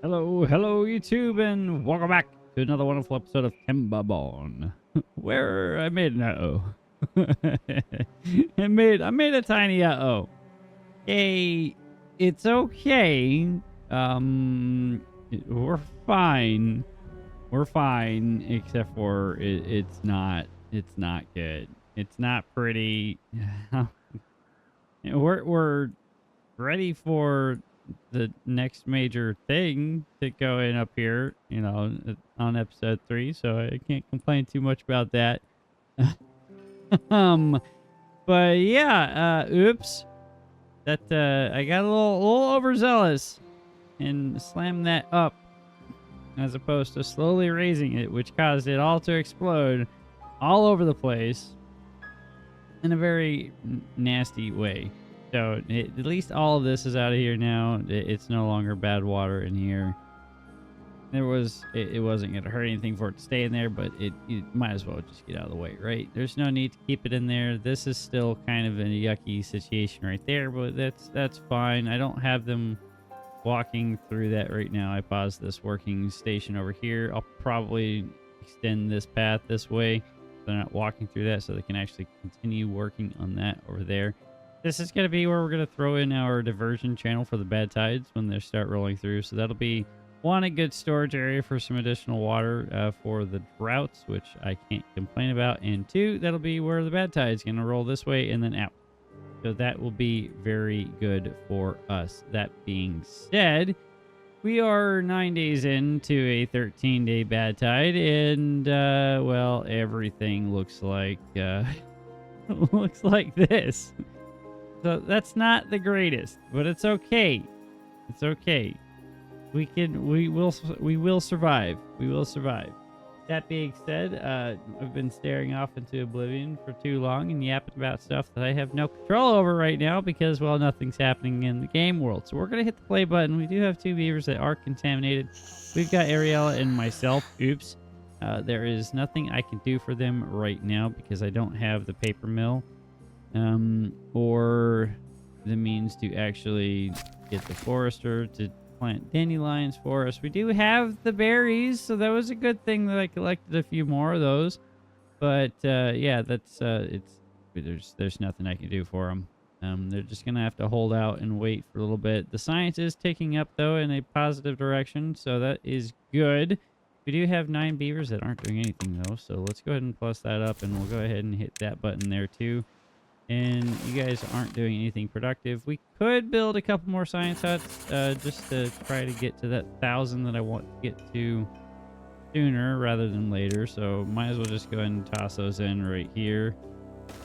Hello, YouTube, and welcome back to another wonderful episode of Timberborn, where I made an uh-oh. I made a tiny uh-oh. Hey, it's okay. We're fine. We're fine, except for it's not good. It's not pretty. We're ready for the next major thing to go in up here, on episode 3, so I can't complain too much about that. um but yeah, oops, that I got a little overzealous and slammed that up as opposed to slowly raising it, which caused it all to explode all over the place in a very nasty way. So at least all of this is out of here now. It's no longer bad water in here. It wasn't going to hurt anything for it to stay in there, but it might as well just get out of the way, right? There's no need to keep it in there. This is still kind of a yucky situation right there, but that's fine. I don't have them walking through that right now. I paused this working station over here. I'll probably extend this path this way. They're not walking through that, so they can actually continue working on that over there. This is going to be where we're going to throw in our diversion channel for the bad tides when they start rolling through. So that'll be, one, a good storage area for some additional water for the droughts, which I can't complain about. And 2, that'll be where the bad tide's going to roll this way and then out. So that will be very good for us. That being said, we are 9 days into a 13-day bad tide, and, well, everything looks like, looks like this. So that's not the greatest, but it's okay. It's okay. We will survive. We will survive. That being said, I've been staring off into oblivion for too long and yapping about stuff that I have no control over right now because, well, nothing's happening in the game world. So we're going to hit the play button. We do have 2 beavers that are contaminated. We've got Ariella and myself. Oops. There is nothing I can do for them right now because I don't have the paper mill. Or the means to actually get the forester to plant dandelions for us. We do have the berries, so that was a good thing that I collected a few more of those. But yeah, that's there's nothing I can do for them. They're just gonna have to hold out and wait for a little bit. The science is ticking up though in a positive direction, so that is good. We do have 9 beavers that aren't doing anything though, so let's go ahead and plus that up, and we'll go ahead and hit that button there too. And you guys aren't doing anything productive. We could build a couple more science huts just to try to get to that 1,000 that I want to get to sooner rather than later. So might as well just go ahead and toss those in right here.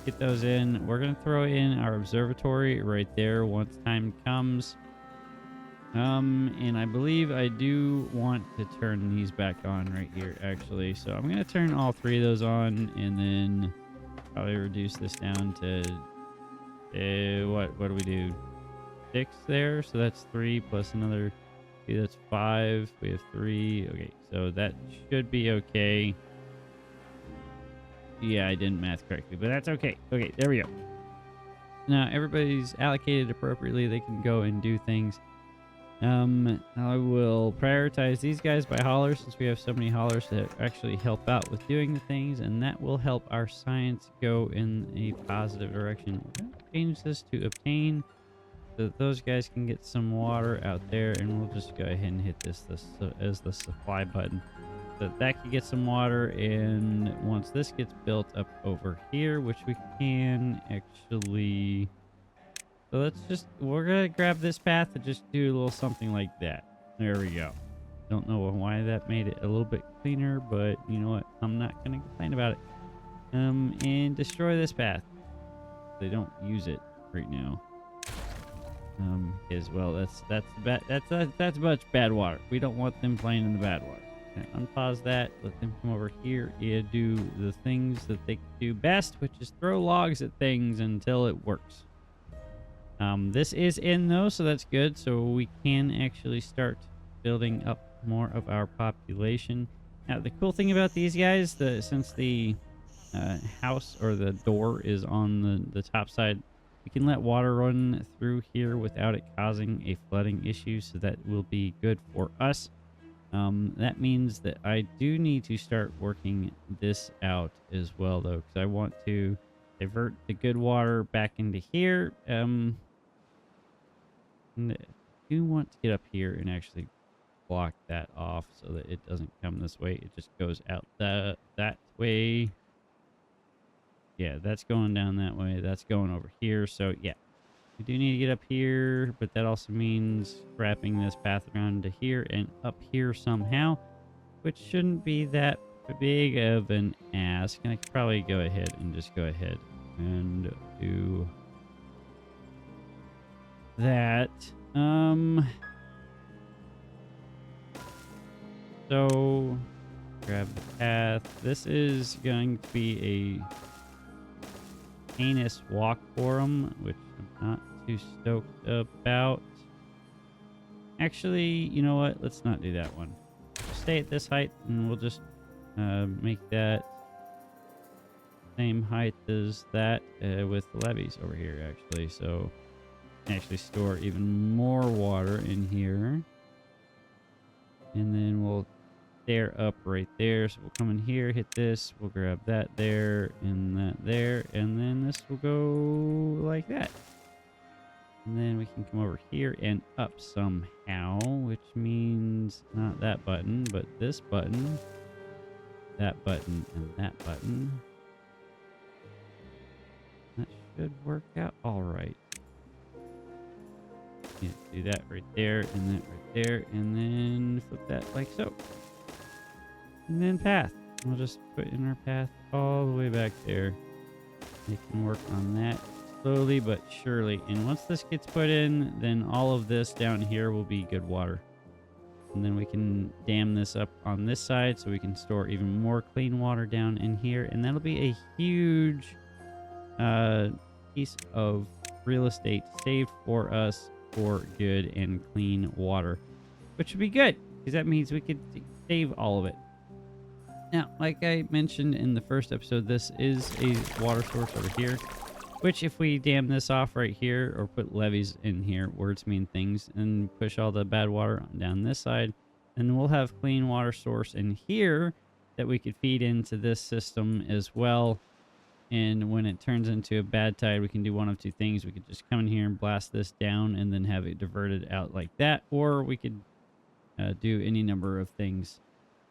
Get those in. We're going to throw in our observatory right there once time comes. And I believe I do want to turn these back on right here, actually. So I'm going to turn all 3 of those on, and then probably reduce this down to what do we do? 6 there, so that's 3 plus another 2, that's 5. We have 3. Okay, so that should be okay. Yeah, I didn't math correctly, but that's okay. Okay, there we go. Now everybody's allocated appropriately. They can go and do things. I will prioritize these guys by haulers since we have so many haulers that actually help out with doing the things, and that will help our science go in a positive direction. We're going to change this to obtain so that those guys can get some water out there, and we'll just go ahead and hit this as the supply button so that can get some water. And once this gets built up over here, which we can actually... So we're going to grab this path and just do a little something like that. There we go. Don't know why that made it a little bit cleaner, but you know what? I'm not going to complain about it. And destroy this path. They don't use it right now. As well, that's much bad water. We don't want them playing in the bad water. Unpause that. Let them come over here and do the things that they do best, which is throw logs at things until it works. This is in though, so that's good. So we can actually start building up more of our population. Now, the cool thing about these guys, since the house or the door is on the top side, We can let water run through here without it causing a flooding issue, so that will be good for us. That means that I do need to start working this out as well, though, because I want to divert the good water back into here. And I do want to get up here and actually block that off so that it doesn't come this way. It just goes out that way. Yeah, that's going down that way. That's going over here. So, yeah, we do need to get up here, but that also means wrapping this path around to here and up here somehow, which shouldn't be that big of an ask. And I could probably go ahead and just go ahead and do that. So grab the path. This is going to be a heinous walk for them, which I'm not too stoked about. Actually, you know what? Let's not do that one. Stay at this height, and we'll just make that same height as that with the levees over here, actually. So actually store even more water in here. And then we'll stair up right there. So we'll come in here, hit this. We'll grab that there and that there. And then this will go like that. And then we can come over here and up somehow, which means not that button, but this button, that button, and that button. That should work out all right. Yeah, do that right there, and that right there, and then flip that like so. And then path. We'll just put in our path all the way back there. We can work on that slowly but surely. And once this gets put in, then all of this down here will be good water. And then we can dam this up on this side so we can store even more clean water down in here. And that'll be a huge piece of real estate saved for us for good and clean water, which would be good because that means we could save all of it. Now, like I mentioned in the first episode, this is a water source over here, which if we dam this off right here or put levees in here, words mean things, and push all the bad water down this side, then we'll have clean water source in here that we could feed into this system as well. And when it turns into a bad tide, we can do one of two things. We could just come in here and blast this down and then have it diverted out like that. Or we could do any number of things.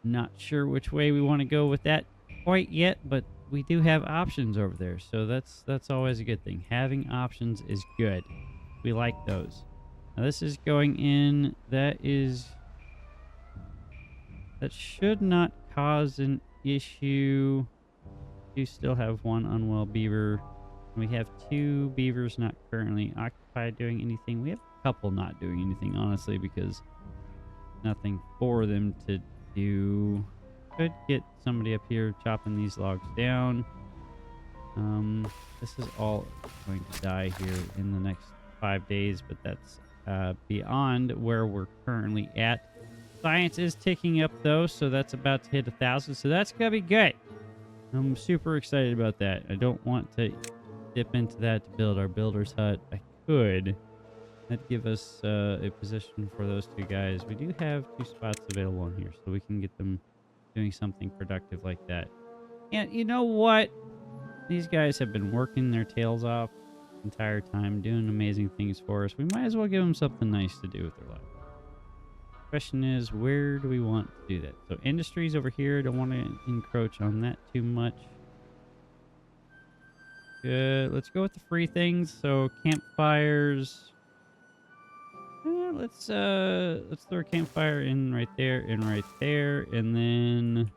Not sure which way we want to go with that quite yet, but we do have options over there. So that's always a good thing. Having options is good. We like those. Now this is going in. That should not cause an issue. We still have one unwell beaver. We have 2 beavers not currently occupied doing anything. We have a couple not doing anything, honestly, because nothing for them to do. Could get somebody up here chopping these logs down. This is all going to die here in the next 5 days, but that's beyond where we're currently at. Science is ticking up, though, so that's about to hit 1,000, so that's going to be good. I'm super excited about that. I don't want to dip into that to build our builder's hut. I could. That'd give us a position for those 2 guys. We do have 2 spots available on here, so we can get them doing something productive like that. And you know what? These guys have been working their tails off the entire time, doing amazing things for us. We might as well give them something nice to do with their life. Question is, where do we want to do that? So industries over here, don't want to encroach on that too much. Good. Let's go with the free things. So campfires. Let's throw a campfire in right there and right there, and then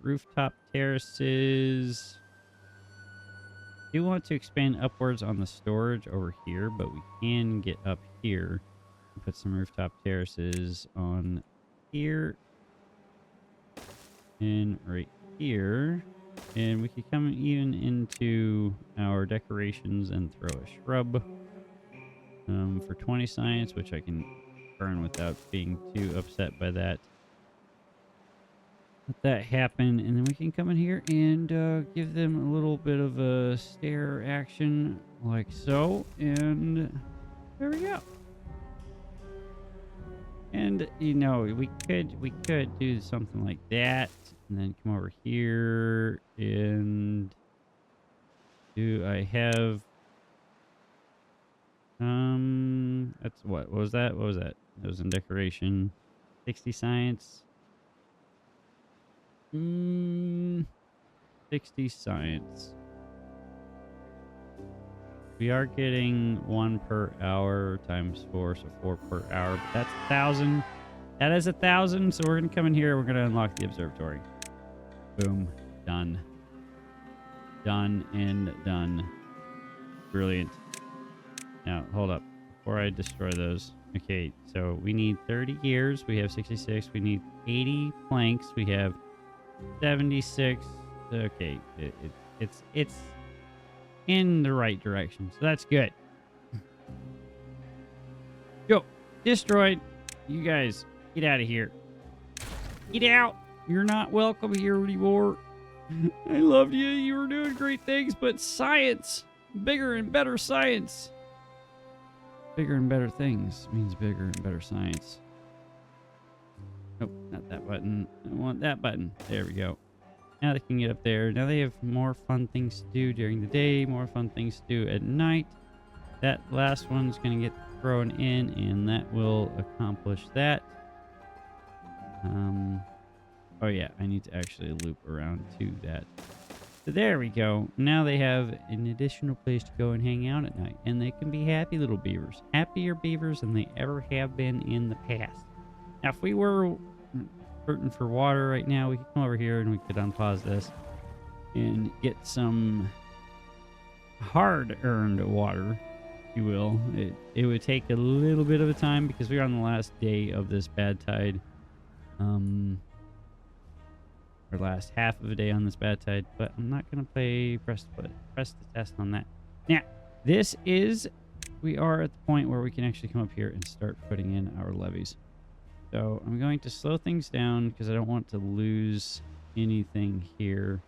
rooftop terraces. Do want to expand upwards on the storage over here, but we can get up here. Put some rooftop terraces on here and right here, and we could come even into our decorations and throw a shrub for 20 science, which I can burn without being too upset by that. let that happen, and then we can come in here and give them a little bit of a stare action like so, and there we go. And you know, we could do something like that, and then come over here and do I have that's what was that? What was that? That was in decoration. 60 science. 60 science. We are getting 1 per hour times 4, so 4 per hour. But that's 1,000. That is 1,000. So we're gonna come in here. We're gonna unlock the observatory. Boom. Done. Done and done. Brilliant. Now hold up before I destroy those. Okay, so we need 30 gears. We have 66. We need 80 planks. We have 76. Okay, it's in the right direction, so that's good. Go. Destroyed. You guys, get out of here. Get out. You're not welcome here anymore. I loved you. You were doing great things, but science. Bigger and better science. Bigger and better things means bigger and better science. Nope, not that button. I want that button. There we go. Now they can get up there. Now they have more fun things to do during the day, more fun things to do at night. That last one's going to get thrown in, and that will accomplish that. Oh yeah, I need to actually loop around to that. So there we go. Now they have an additional place to go and hang out at night, and they can be happy little beavers. Happier beavers than they ever have been in the past. Now, if we were hurting for water right now, we could come over here and we could unpause this and get some hard-earned water, if you will. It would take a little bit of a time because we're on the last day of this bad tide. Or last half of a day on this bad tide, but I'm not gonna press the test on that. Now, we are at the point where we can actually come up here and start putting in our levees. So I'm going to slow things down because I don't want to lose anything here.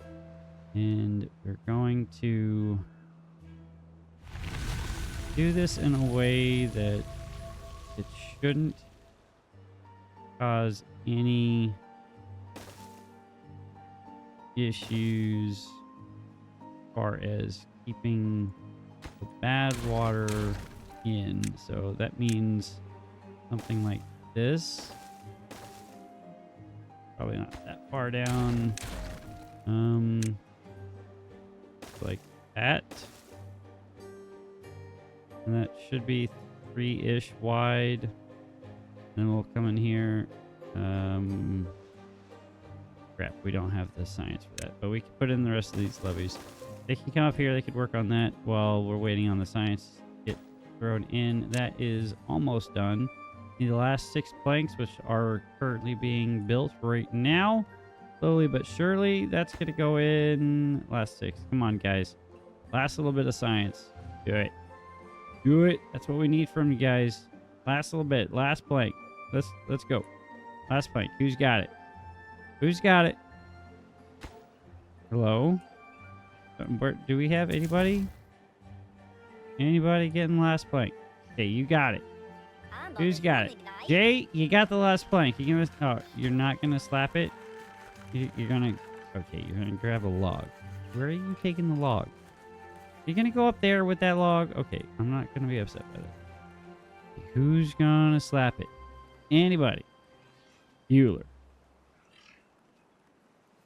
And we're going to do this in a way that it shouldn't cause any issues as far as keeping the bad water in. So that means something like this. Probably not that far down. Like that. And that should be 3-ish wide. Then we'll come in here. Crap, we don't have the science for that, but we can put in the rest of these levees. They can come up here, they could work on that while we're waiting on the science to get thrown in. That is almost done. Need the last 6 planks, which are currently being built right now. Slowly but surely, that's gonna go in. Last 6. Come on, guys. Last little bit of science. Do it. Do it. That's what we need from you guys. Last little bit. Last plank. Let's go. Last plank. Who's got it? Who's got it? Hello? Where, do we have anybody? Anybody getting the last plank? Okay, you got it. Who's got it? Jay, you got the last plank. You gonna? Oh, you're not gonna slap it. You're gonna. Okay, you're gonna grab a log. Where are you taking the log? You're gonna go up there with that log. Okay, I'm not gonna be upset by that. Who's gonna slap it? Anybody? Bueller.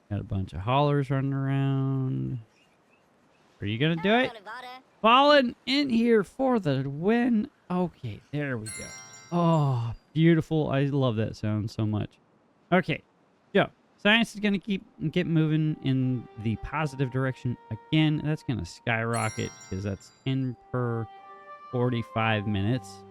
Got a bunch of haulers running around. Are you gonna do it? Falling in here for the win. Okay, there we go. Oh, beautiful. I love that sound so much. Okay, so science is gonna get moving in the positive direction again. That's gonna skyrocket because that's 10 per 45 minutes.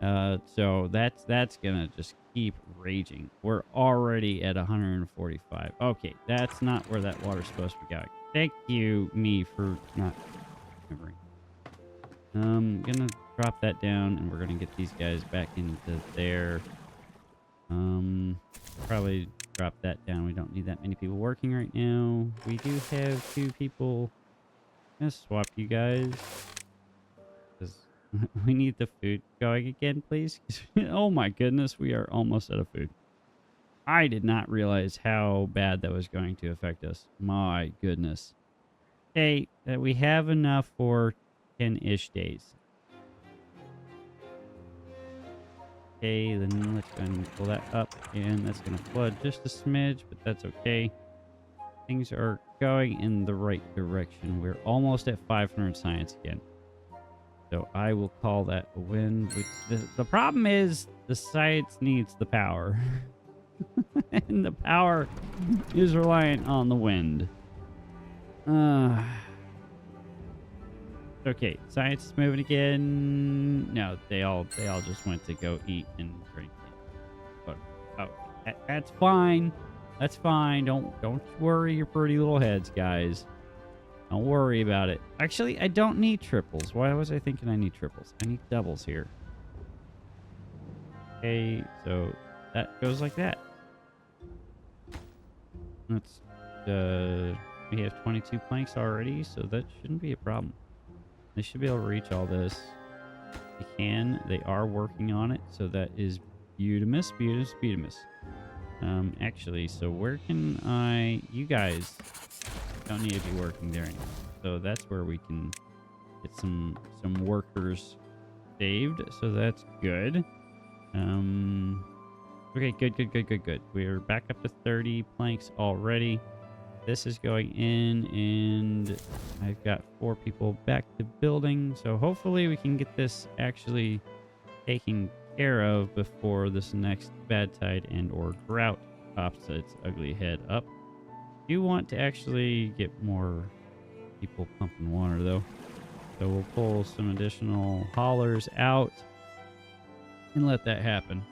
So that's gonna just keep raging. We're already at 145. Okay, that's not where that water's supposed to be going. Thank you, me, for not remembering. I'm gonna drop that down, and we're gonna get these guys back into there. Probably drop that down. We don't need that many people working right now. We do have 2 people. I'm gonna swap you guys. Because we need the food going again, please. Oh my goodness, we are almost out of food. I did not realize how bad that was going to affect us. My goodness. Okay, we have enough for 10-ish days. Okay, then let's go and pull that up. And that's going to flood just a smidge, but that's okay. Things are going in the right direction. We're almost at 500 science again. So I will call that a win. The problem is the science needs the power. And the power is reliant on the wind. Okay, science is moving again. No, they all just went to go eat and drink. But that's fine. That's fine. Don't worry your pretty little heads, guys. Don't worry about it. Actually, I don't need triples. Why was I thinking I need triples? I need doubles here. Okay, so that goes like that. Let's we have 22 planks already, so that shouldn't be a problem. They should be able to reach all this. They can. They are working on it, so that is beautimous. Actually, so where can I... You guys don't need to be working there anymore. So that's where we can get some workers saved. So that's good. Okay, good. We're back up to 30 planks already. This is going in, and I've got 4 people back to building. So hopefully we can get this actually taken care of before this next bad tide and or drought pops its ugly head up. Do want to actually get more people pumping water though. So we'll pull some additional haulers out and let that happen.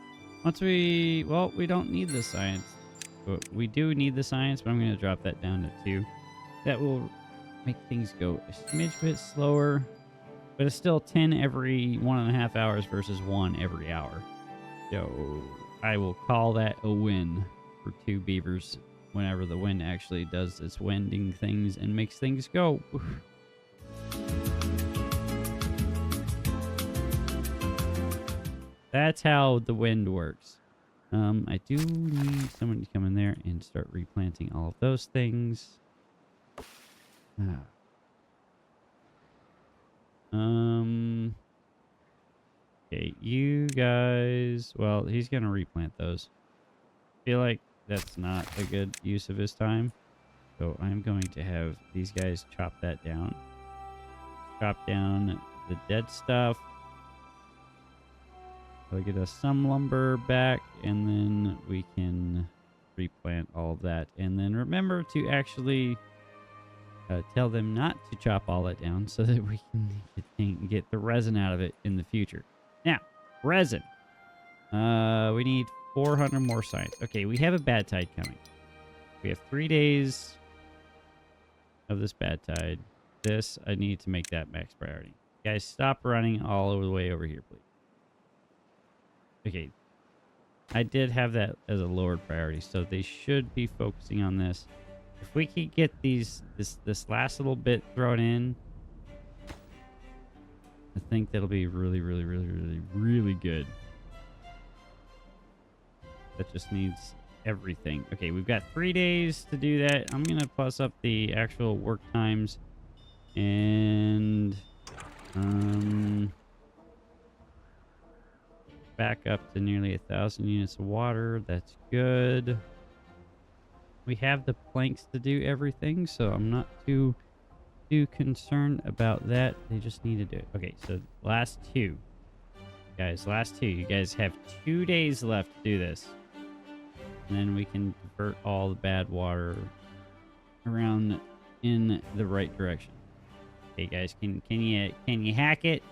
Once we don't need the science. But we do need the science, but I'm going to drop that down to 2. That will make things go a smidge bit slower, but it's still 10 every 1.5 hours versus 1 every hour. So I will call that a win for 2 beavers whenever the wind actually does its winding things and makes things go. That's how the wind works. I do need someone to come in there and start replanting all of those things. Okay, you guys... Well, he's going to replant those. I feel like that's not a good use of his time. So I'm going to have these guys chop that down. Chop down the dead stuff. We'll get us some lumber back, and then we can replant all of that. And then remember to actually tell them not to chop all that down so that we can get the resin out of it in the future. Now, resin. We need 400 more science. Okay, we have a bad tide coming. We have 3 days of this bad tide. This, I need to make that max priority. Guys, stop running all over the way over here, please. Okay, I did have that as a lowered priority, so they should be focusing on this. If we could get this last little bit thrown in, I think that'll be really good. That just needs everything. Okay, we've got 3 days to do that. I'm gonna plus up the actual work times, and back up to nearly 1,000 units of water. That's good. We have the planks to do everything, so I'm not too concerned about that. They just need to do it. Okay, so last 2. Guys, last 2. You guys have 2 days left to do this. And then we can divert all the bad water around in the right direction. Okay, guys, can you hack it?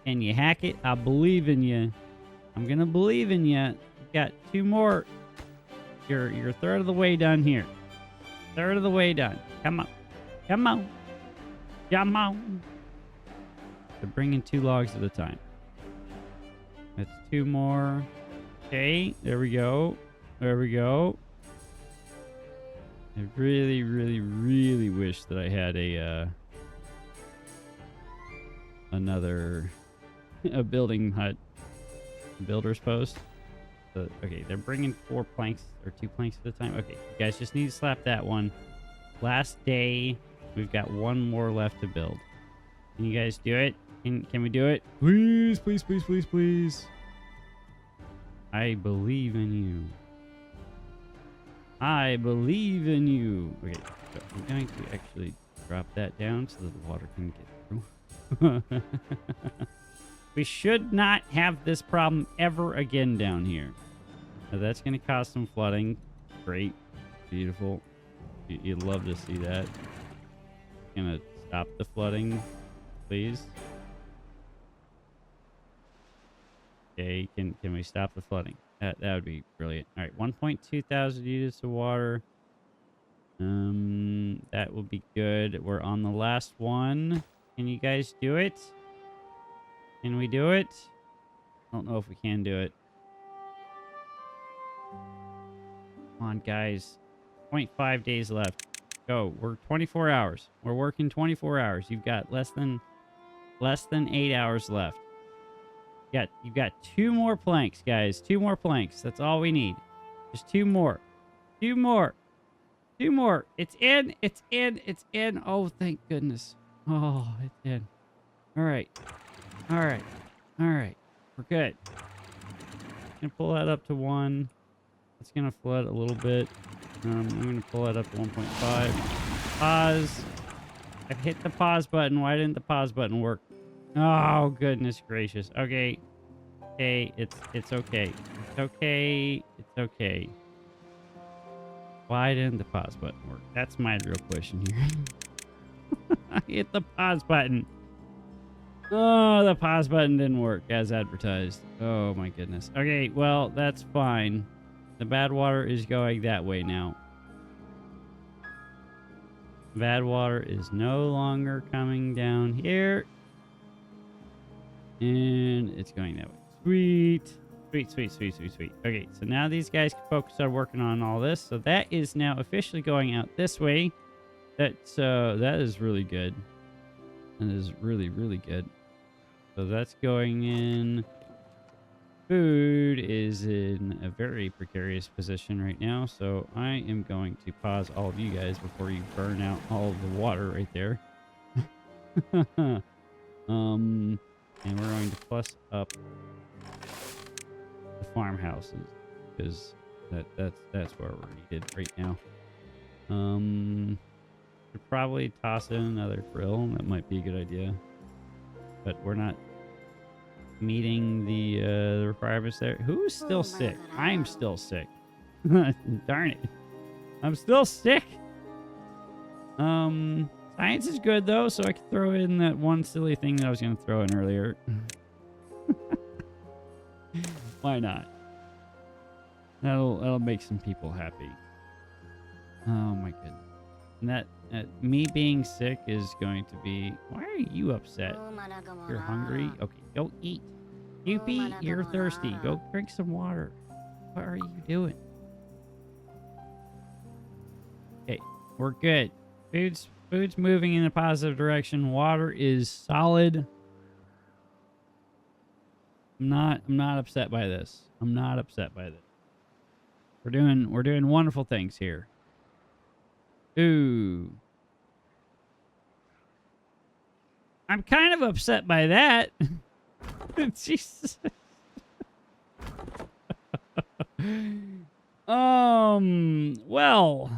Can you hack it? I believe in you. I'm gonna believe in you. You've got 2 more. You're a third of the way done here. Third of the way done. Come on. Come on. Come on. They're bringing 2 logs at a time. That's 2 more. Okay, there we go. There we go. I really, really, really wish that I had a another a building hut, builder's post. So, okay, they're bringing 4 planks or 2 planks at a time. Okay, you guys just need to slap that one. Last day, we've got 1 more left to build. Can you guys do it? Can we do it? Please, please, please, please, please. I believe in you. I believe in you. Okay, so I'm going to actually drop that down so that the water can get through. We should not have this problem ever again down here. Now that's going to cause some flooding. Great. Beautiful. You'd love to see that. Gonna stop the flooding, please. Okay, can we stop the flooding? That would be brilliant. All right, 1.2 thousand units of water. That will be good. We're on the last one. Can you guys do it? Can we do it? I don't know if we can do it. Come on, guys. 0.5 days left. Go. We're 24 hours. We're working 24 hours. You've got less than 8 hours left. You've got 2 more planks, guys. 2 more planks. That's all we need. Just 2 more. 2 more. 2 more. It's in. It's in. It's in. Oh, thank goodness. Oh, it's in. All right. All right. All right. We're good. Gonna pull that up to 1. It's gonna flood a little bit. I'm gonna pull that up to 1.5. Pause. I've hit the pause button. Why didn't the pause button work? Oh, goodness gracious. Okay. Okay. It's okay. It's okay. It's okay. Why didn't the pause button work? That's my real question here. I hit the pause button. Oh, the pause button didn't work as advertised. Oh, my goodness. Okay, well, that's fine. The bad water is going that way now. Bad water is no longer coming down here. And it's going that way. Sweet. Sweet, sweet, sweet, sweet, sweet. Okay, so now these guys can focus on working on all this. So that is now officially going out this way. That is really good. That is really, really good. So that's going in. Food is in a very precarious position right now, so I am going to pause all of you guys before you burn out all of the water right there. And we're going to plus up the farmhouses because that's where we're needed right now. Should probably toss in another grill. That might be a good idea, but we're not meeting the requirements there. Who's still sick? I'm still sick. Darn it. I'm still sick. Science is good though, so I can throw in that one silly thing that I was going to throw in earlier. Why not? That'll make some people happy. Oh my goodness. And that me being sick is going to be... Why are you upset? You're hungry? Okay, go eat. Youpie, you're thirsty. Go drink some water. What are you doing? Okay, we're good. Food's moving in a positive direction. Water is solid. I'm not upset by this. I'm not upset by this. We're doing wonderful things here. Ooh. I'm kind of upset by that. Jesus. Well.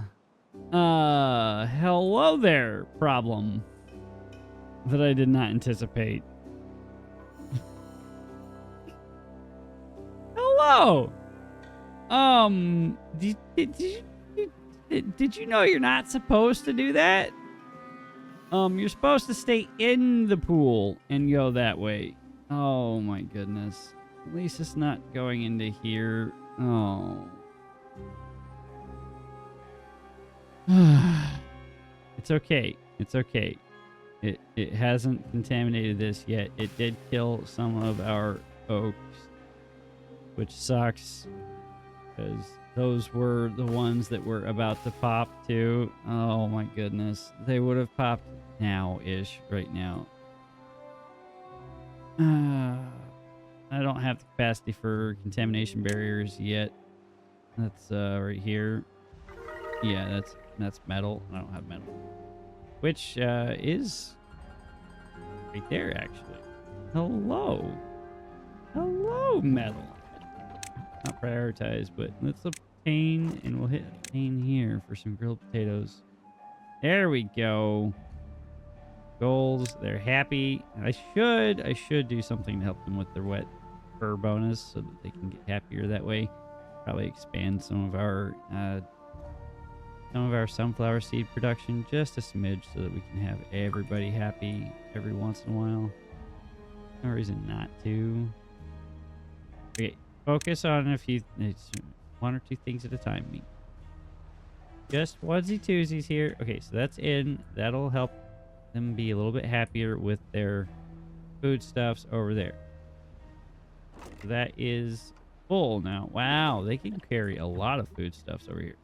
Hello there, problem that I did not anticipate. Hello. Did you know you're not supposed to do that? You're supposed to stay in the pool and go that way. Oh my goodness. At least it's not going into here. Oh. It's okay. It's okay. It hasn't contaminated this yet. It did kill some of our oaks, which sucks. because those were the ones that were about to pop too. Oh my goodness. They would have popped now-ish right now. I don't have the capacity for contamination barriers yet. That's right here. Yeah, that's metal. I don't have metal. Which is right there actually. Hello. Hello, metal. Not prioritized, but let's obtain, and we'll hit obtain here for some grilled potatoes. There we go. Goals, they're happy. I should do something to help them with their wet fur bonus so that they can get happier that way. Probably expand some of our sunflower seed production just a smidge so that we can have everybody happy every once in a while. No reason not to. Okay, focus on one or two things at a time. Just onesie twosies here. Okay, so that's in. That'll help them be a little bit happier with their foodstuffs over there. So that is full now. Wow, they can carry a lot of foodstuffs over here.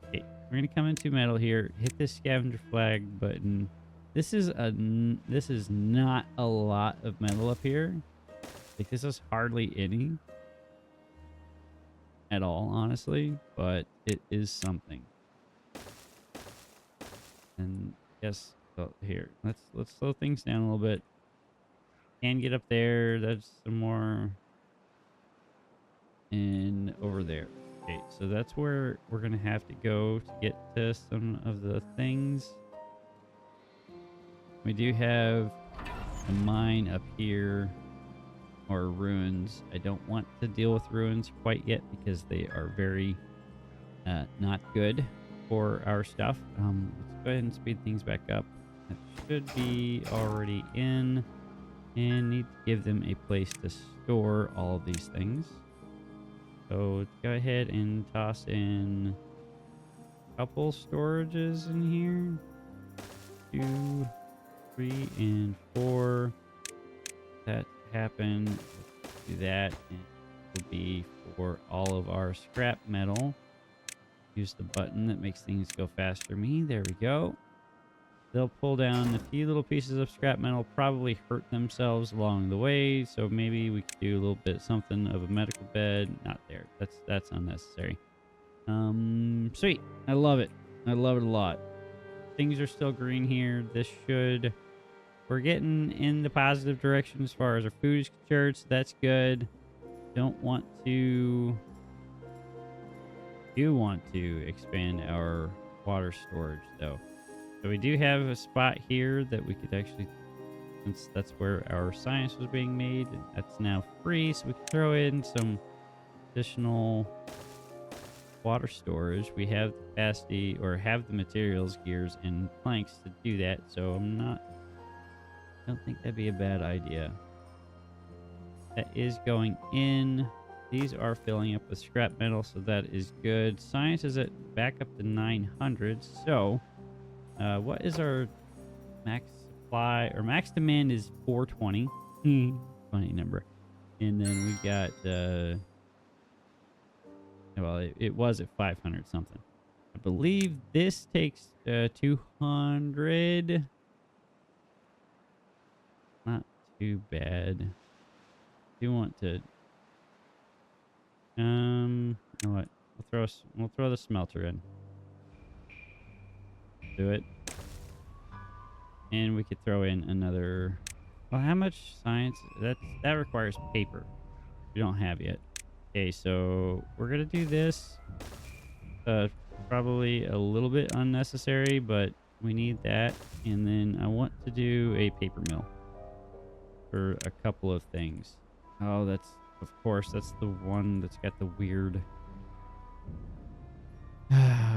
Okay, we're gonna come into metal here. Hit this scavenger flag button. This is not a lot of metal up here. Like this is hardly any at all, honestly, but it is something. And yes, oh, here let's slow things down a little bit. Can get up there. That's some more. And over there. Okay, so that's where we're gonna have to go to get to some of the things. We do have a mine up here, or ruins. I don't want to deal with ruins quite yet because they are very not good for our stuff. Let's go ahead and speed things back up. That should be already in, and need to give them a place to store all of these things. So let's go ahead and toss in a couple storages in here. 2, 3, and 4. That happened. Let's do that. And it will be for all of our scrap metal. Use the button that makes things go faster. There we go. They'll pull down a few little pieces of scrap metal, probably hurt themselves along the way. So maybe we could do a little bit something of a medical bed. Not there. That's unnecessary. Sweet. I love it. I love it a lot. Things are still green here. We're getting in the positive direction as far as our food is concerned. So that's good. Do want to expand our water storage though. So we do have a spot here that we could actually, since that's where our science was being made, that's now free, so we can throw in some additional water storage. We have the capacity, or have the materials, gears, and planks to do that, so I don't think that'd be a bad idea. That is going in. These are filling up with scrap metal, so that is good. Science is at back up to 900, so what is our max supply, or max demand is 420. Funny number. And then we got well, it was at 500 something. I believe this takes 200. Not too bad. Do want to you know what? We'll throw the smelter in. Do it. And we could throw in another. Well, how much science? That requires paper. We don't have yet. Okay, so we're gonna do this. Probably a little bit unnecessary, but we need that. And then I want to do a paper mill for a couple of things. Oh, that's the one that's got the weird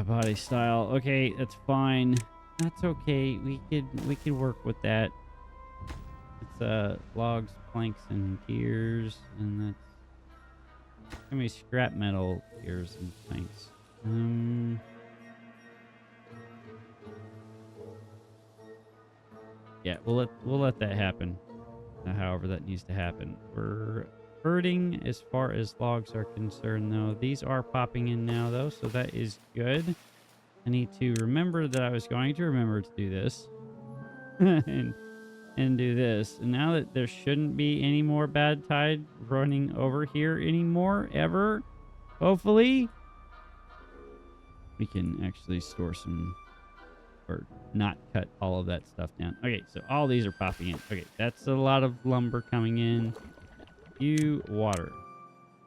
body style. Okay, that's fine. That's okay. We could work with that. It's logs, planks, and gears, and that's gonna be scrap metal, gears, and planks. Yeah, we'll let that happen. However that needs to happen. We're hurting as far as logs are concerned, though. These are popping in now, though, so that is good. I need to remember that I was going to remember to do this. and do this. And now that there shouldn't be any more bad tide running over here anymore, ever, hopefully, we can actually store some, or not cut all of that stuff down. Okay, so all these are popping in. Okay, that's a lot of lumber coming in. You water.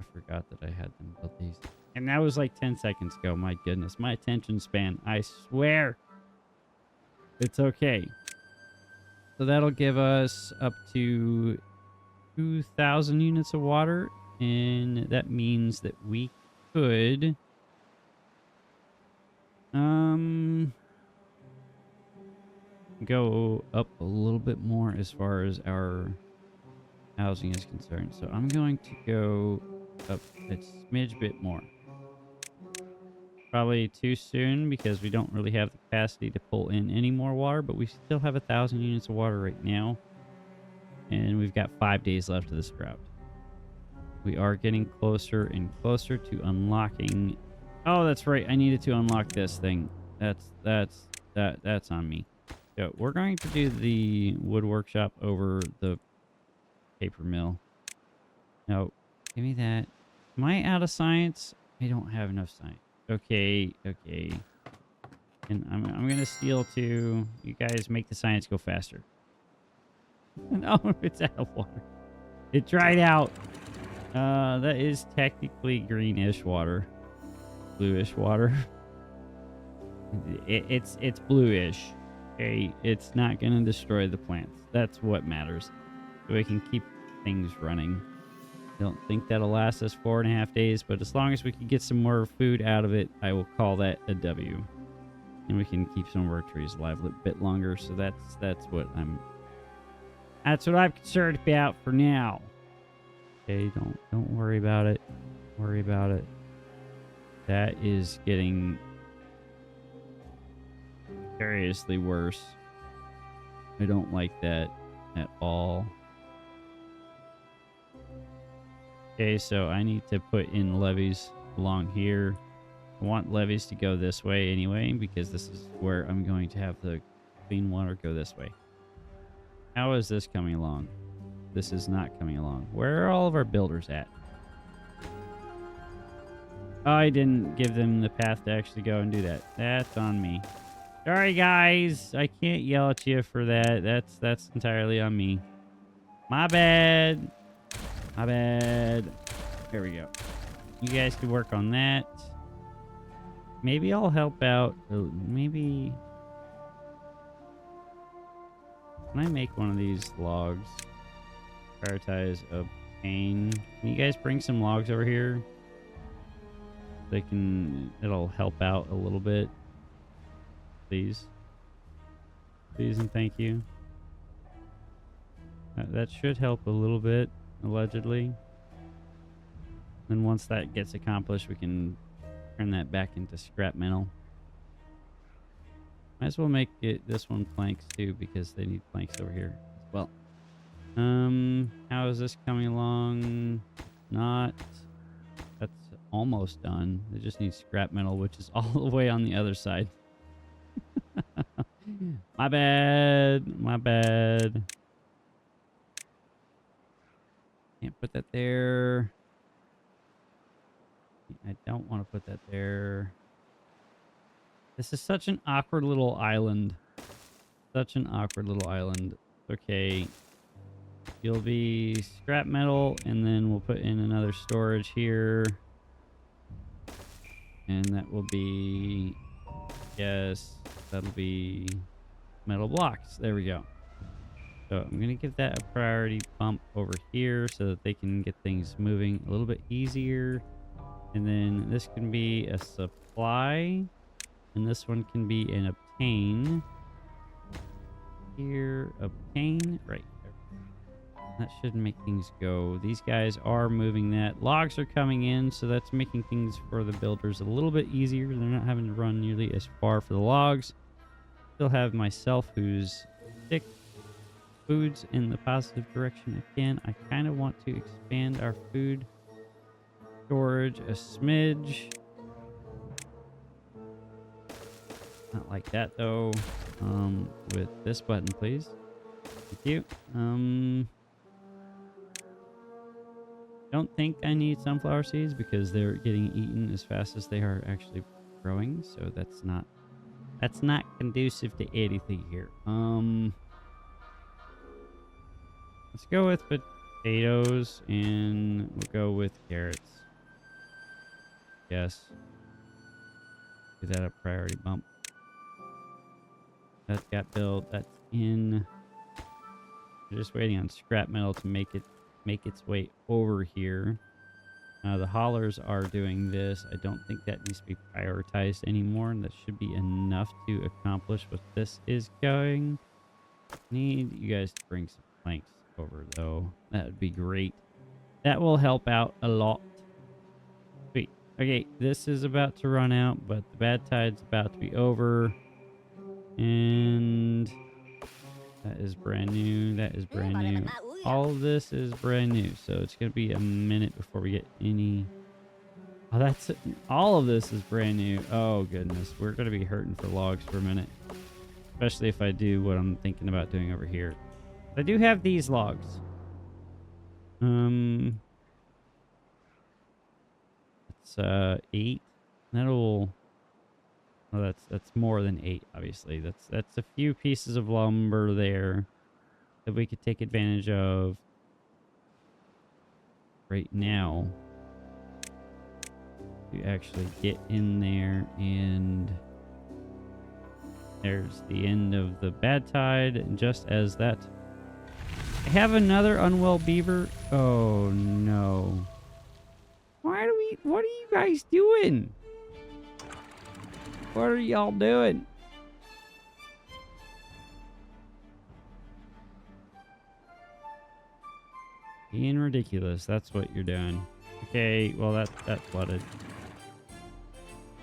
I forgot that I had them build these. And that was like 10 seconds ago. My goodness, my attention span, I swear. It's okay. So that'll give us up to 2,000 units of water. And that means that we could... go up a little bit more as far as our housing is concerned. So I'm going to go up a smidge bit more. Probably too soon because we don't really have the capacity to pull in any more water, but we still have 1,000 units of water right now. And we've got 5 days left of this drought. We are getting closer and closer to unlocking. Oh, that's right. I needed to unlock this thing. That's on me. So we're going to do the wood workshop over the paper mill. No, give me that. Am I out of science? I don't have enough science. Okay. And I'm gonna steal too. You guys make the science go faster. No, it's out of water. It dried out. That is technically greenish water. Bluish water. It's bluish. Okay, it's not gonna destroy the plants. That's what matters. So we can keep things running. Don't think that'll last us 4.5 days, but as long as we can get some more food out of it, I will call that a W. And we can keep some of our trees alive a bit longer. So that's what I'm concerned about for now. Okay, don't worry about it. Don't worry about it. That is getting seriously worse. I don't like that at all. Okay, so I need to put in levees along here. I want levees to go this way anyway, because this is where I'm going to have the clean water go this way. How is this coming along? This is not coming along. Where are all of our builders at? Oh, I didn't give them the path to actually go and do that. That's on me. Sorry, guys. I can't yell at you for that. That's entirely on me. My bad. My bad. There we go. You guys can work on that. Maybe I'll help out. Maybe... Can I make one of these logs? Prioritize obtain. Can you guys bring some logs over here? It'll help out a little bit. Please. Please and thank you. That should help a little bit, allegedly. Then once that gets accomplished, we can turn that back into scrap metal. Might as well make this one planks too, because they need planks over here as well. How is this coming along? Not. That's almost done. They just need scrap metal, which is all the way on the other side. My bad. My bad. Can't put that there. I don't want to put that there. This is such an awkward little island. Such an awkward little island. Okay. You'll be scrap metal, and then we'll put in another storage here. And that will be... Yes, that'll be metal blocks. There we go. So I'm going to give that a priority bump over here so that they can get things moving a little bit easier. And then this can be a supply. And this one can be an obtain. Here, obtain. Right. That should make things go. These guys are moving that. Logs are coming in, so that's making things for the builders a little bit easier. They're not having to run nearly as far for the logs. Still have myself who's sick, foods in the positive direction again. I kind of want to expand our food storage a smidge. Not like that though. With this button, please. Thank you. Don't think I need sunflower seeds because they're getting eaten as fast as they are actually growing. So that's not conducive to anything here. Let's go with potatoes and we'll go with carrots. Yes. Is that a priority bump? That got built. That's in. We're just waiting on scrap metal to make its way over here. The haulers are doing this. I don't think that needs to be prioritized anymore. That should be enough to accomplish what this is going. Need you guys to bring some planks over though. That would be great. That will help out a lot. Sweet. Okay, this is about to run out, but the bad tide's about to be over. And that is brand new. That is brand new. All of this is brand new. So it's going to be a minute before we get any. Oh, that's it. All of this is brand new. Oh, goodness. We're going to be hurting for logs for a minute. Especially if I do what I'm thinking about doing over here. I do have these logs. It's 8. That'll. Well, that's more than 8, obviously. That's a few pieces of lumber there that we could take advantage of right now to actually get in there. And there's the end of the bad tide. And just as that, I have another unwell beaver. Oh no! What are you guys doing? What are y'all doing? Being ridiculous. That's what you're doing. Okay, well that flooded.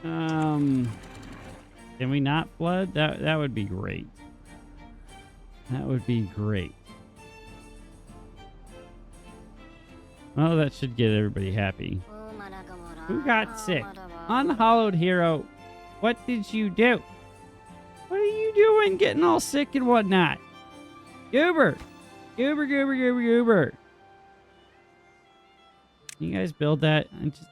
Can we not flood? That would be great. That would be great. Well, that should get everybody happy. Who got sick? Unhallowed hero. What did you do? What are you doing getting all sick and whatnot? Goober! Goober, goober, goober, goober. Can you guys build that?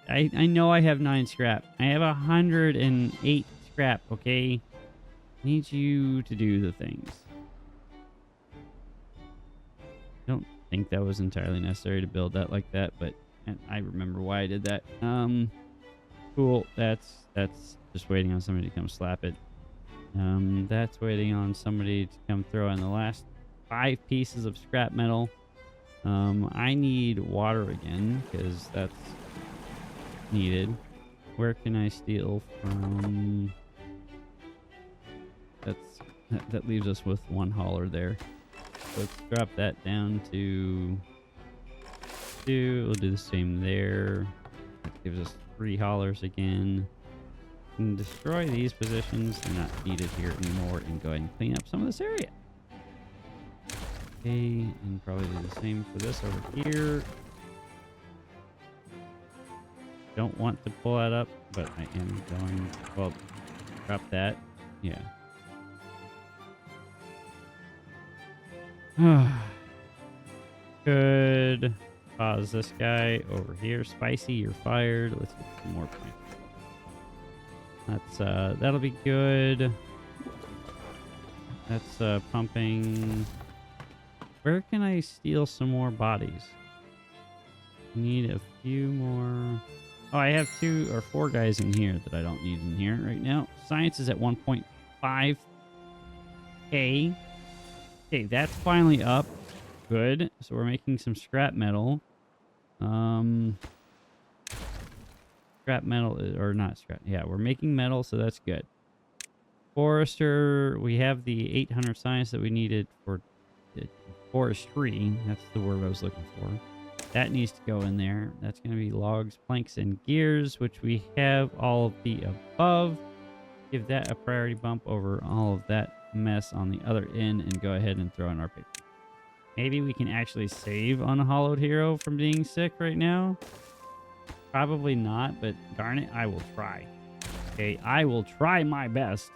I know I have 9 scrap. I have 108 scrap, okay? I need you to do the things. I don't think that was entirely necessary to build that like that, but I remember why I did that. Cool. That's just waiting on somebody to come slap it. That's waiting on somebody to come throw in the last 5 pieces of scrap metal. I need water again because that's needed. Where can I steal from? That leaves us with 1 hauler there. So let's drop that down to 2. We'll do the same there. That gives us 3 haulers again. And destroy these positions. They're not needed here anymore. And go ahead and clean up some of this area. Okay, and probably do the same for this over here. Don't want to pull that up, but I am going. Well, drop that. Yeah. Could pause this guy over here. Spicy, you're fired. Let's get some more points. That'll be good. That's pumping. Where can I steal some more bodies? Need a few more. Oh, I have 2 or 4 guys in here that I don't need in here right now. Science is at 1.5K. Okay, that's finally up. Good. So we're making some scrap metal. Scrap metal or not scrap. Yeah, we're making metal, so that's good. Forester, we have the 800 science that we needed for forestry. That's the word I was looking for. That needs to go in there. That's going to be logs, planks, and gears, which we have all of the above. Give that a priority bump over all of that mess on the other end and go ahead and throw in our picture. Maybe we can actually save Unhallowed Hero from being sick right now. Probably not, but darn it, I will try. Okay, I will try my best.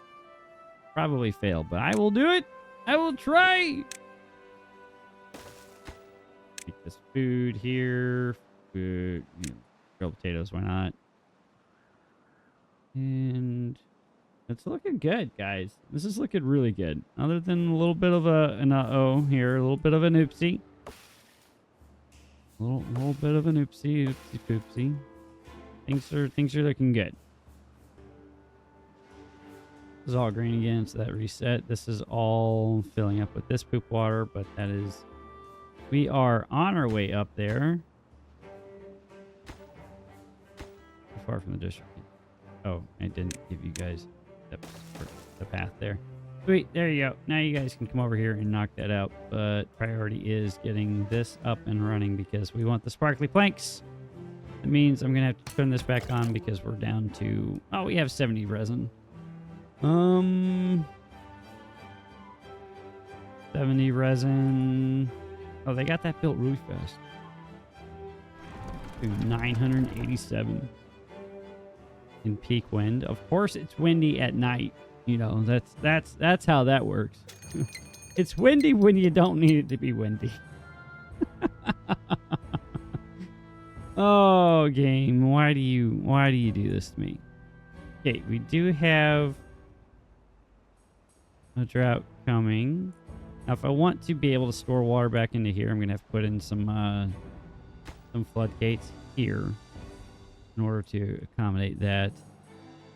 Probably fail, but I will do it. I will try. Take this food here. Food, grilled potatoes, why not? And it's looking good, guys. This is looking really good. Other than a little bit of an uh-oh here, a little bit of an oopsie. A little bit of an oopsie poopsie. Things are looking good. This is all green again, so that reset. This is all filling up with this poop water, but that is... We are on our way up there. How far from the district? Oh, I didn't give you guys the path there. Sweet, there you go. Now you guys can come over here and knock that out. But priority is getting this up and running because we want the sparkly planks. That means I'm going to have to turn this back on because we're down to... Oh, we have 70 resin. 70 resin. Oh, they got that built really fast. Dude, 987 in peak wind. Of course, it's windy at night. You know, that's how that works. It's windy when you don't need it to be windy. Oh, game, why do you do this to me? Okay, we do have a drought coming. Now, if I want to be able to store water back into here, I'm gonna have to put in some floodgates here in order to accommodate that.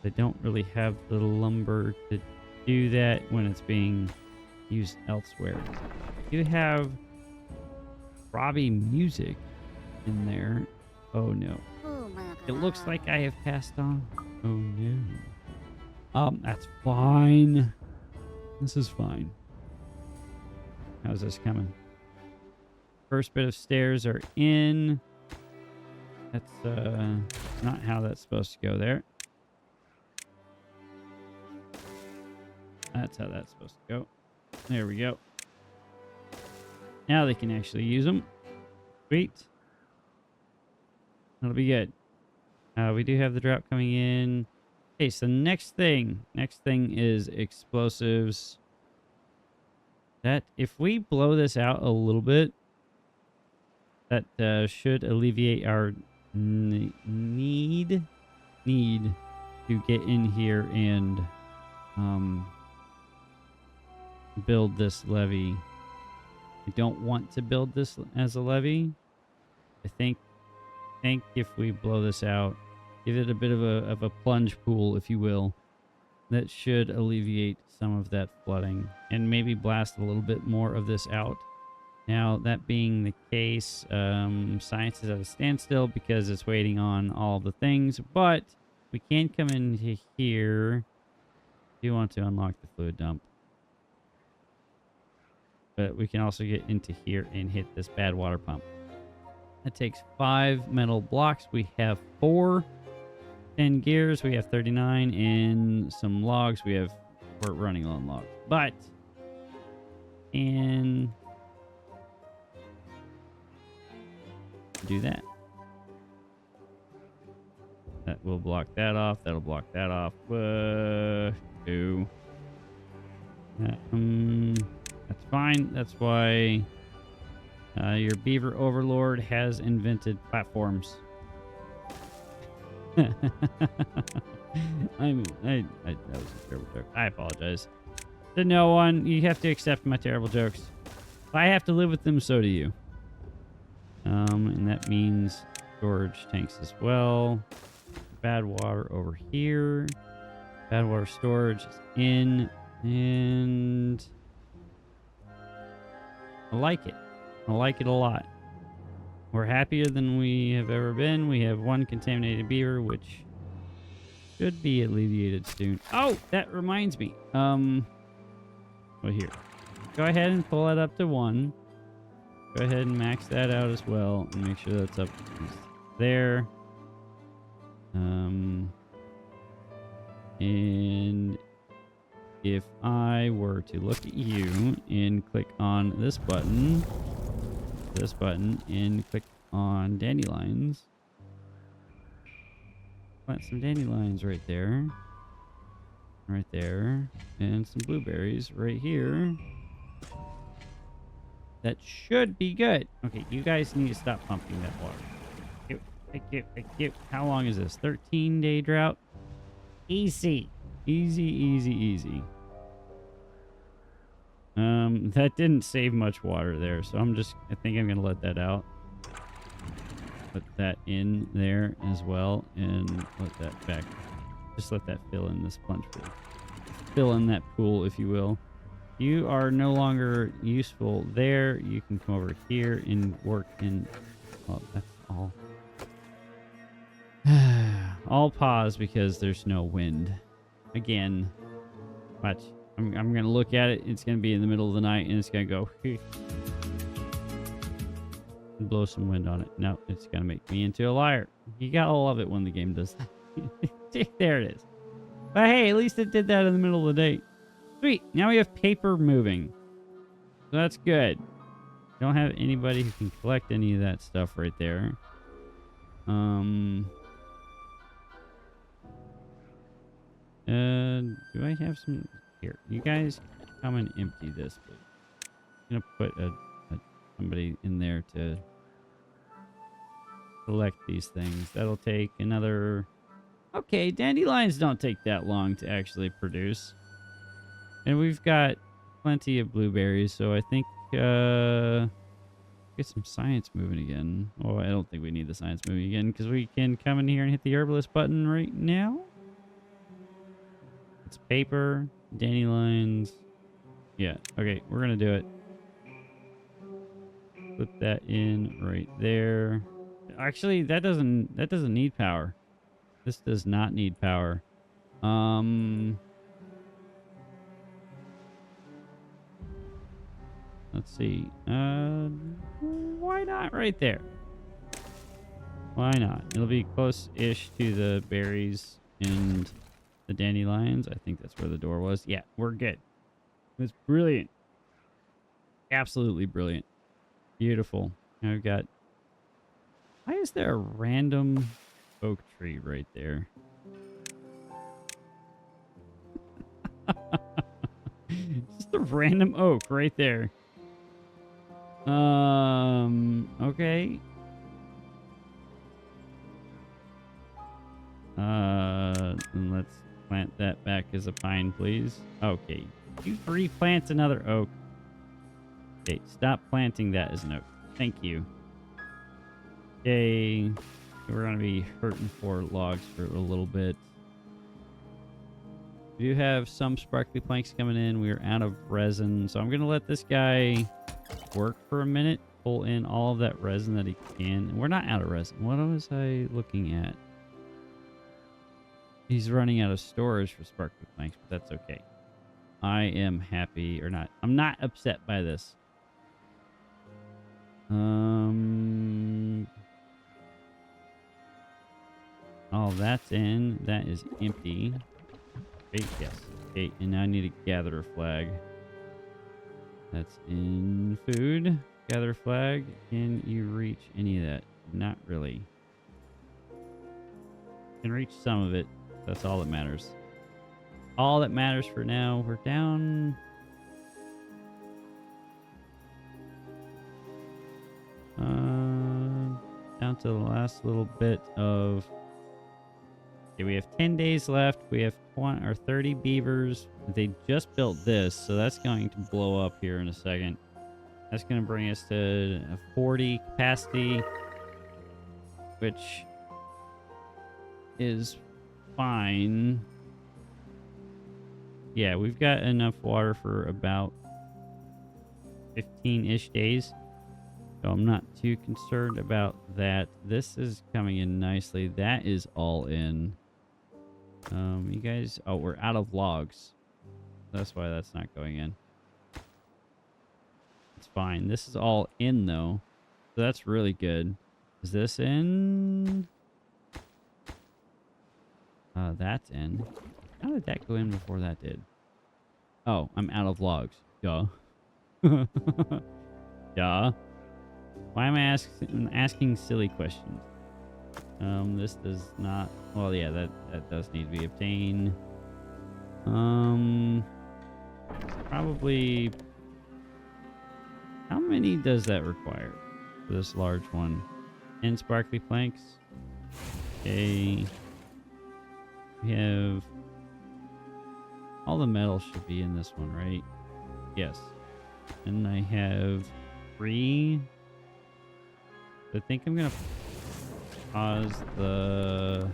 I don't really have the lumber to do that when it's being used elsewhere. You have Robbie music in there. Oh no. It looks like I have passed on. Oh no. That's fine. This is fine. How's this coming? First bit of stairs are in. That's not how that's supposed to go there. That's how that's supposed to go. There we go. Now they can actually use them. Sweet. That'll be good. We do have the drought coming in. Okay, so next thing is explosives. That if we blow this out a little bit, that should alleviate our need to get in here and build this levee. I don't want to build this as a levee. I think if we blow this out, give it a bit of a plunge pool, if you will, that should alleviate some of that flooding and maybe blast a little bit more of this out. Now, that being the case, science is at a standstill because it's waiting on all the things, but we can come into here. Do want to unlock the fluid dump. But we can also get into here and hit this bad water pump. That takes 5 metal blocks. We have 4. 10 gears. We have 39. And some logs. We're running low on logs. But, and do that. That will block that off. That'll block that off. That's fine. That's why your Beaver Overlord has invented platforms. That was a terrible joke. I apologize. To no one, you have to accept my terrible jokes. If I have to live with them, so do you. And that means storage tanks as well. Bad water over here. Bad water storage is in. And I like it. I like it a lot. We're happier than we have ever been. We have 1 contaminated beaver, which should be alleviated soon. Oh, that reminds me. Well, here. Go ahead and pull that up to 1. Go ahead and max that out as well, and make sure that's up there. And if I were to look at you and click on this button, this button and click on dandelions. Plant some dandelions right there. Right there. And some blueberries right here. That should be good. Okay, you guys need to stop pumping that water. Thank you, thank you. How long is this? 13-day drought? Easy. Easy, easy, easy. That didn't save much water there, so I think I'm gonna let that out. Put that in there as well, and let that back. Just let that fill in this plunge pool. Fill in that pool, if you will. You are no longer useful there. You can come over here and work in... Oh, that's all. I'll pause because there's no wind. Again. Watch. I'm going to look at it. It's going to be in the middle of the night, and it's going to go... and blow some wind on it. No, it's going to make me into a liar. You got to love it when the game does that. There it is. But hey, at least it did that in the middle of the day. Sweet. Now we have paper moving. So that's good. Don't have anybody who can collect any of that stuff right there. Do I have some... Here, you guys come and empty this, please. I'm going to put somebody in there to collect these things. That'll take another... Okay, dandelions don't take that long to actually produce. And we've got plenty of blueberries, so I think... get some science moving again. Oh, I don't think we need the science moving again, because we can come in here and hit the herbalist button right now. It's paper, dandelions. Yeah, okay, we're gonna do it. Put that in right there. Actually, that doesn't need power. This does not need power. Let's see. Why not right there? Why not? It'll be close-ish to the berries and the dandelions. I think that's where the door was. Yeah, we're good. It's brilliant. Absolutely brilliant. Beautiful. Now we've got... Why is there a random oak tree right there? Just a random oak right there. Okay. And let's plant that back as a pine, please. Okay. You replant another oak. Okay, stop planting that as an oak. Thank you. Okay. We're going to be hurting for logs for a little bit. We do have some sparkly planks coming in. We are out of resin. So I'm going to let this guy work for a minute. Pull in all of that resin that he can. And we're not out of resin. What was I looking at? He's running out of storage for sparkly planks, but that's okay. I am happy, or not. I'm not upset by this. Oh, that's in. That is empty. Okay, yes. Okay, and now I need a gatherer flag. That's in food. Gather flag. Can you reach any of that? Not really. Can reach some of it. That's all that matters. All that matters for now. We're down. Down to the last little bit of... Okay, we have 10 days left. We have 20 or 30 beavers. They just built this, so that's going to blow up here in a second. That's going to bring us to a 40 capacity, which is fine. Yeah, we've got enough water for about 15-ish days. So I'm not too concerned about that. This is coming in nicely. That is all in. You guys... Oh, we're out of logs. That's why that's not going in. It's fine. This is all in, though. So that's really good. Is this in? That's in. How did that go in before that did? Oh, I'm out of logs. Duh. Duh. Why am I asking silly questions? This does not. Well, yeah, that does need to be obtained. Probably. How many does that require for this large one? 10 sparkly planks. Okay. We have all the metal should be in this one, right? Yes. And I have 3. I think I'm gonna pause the.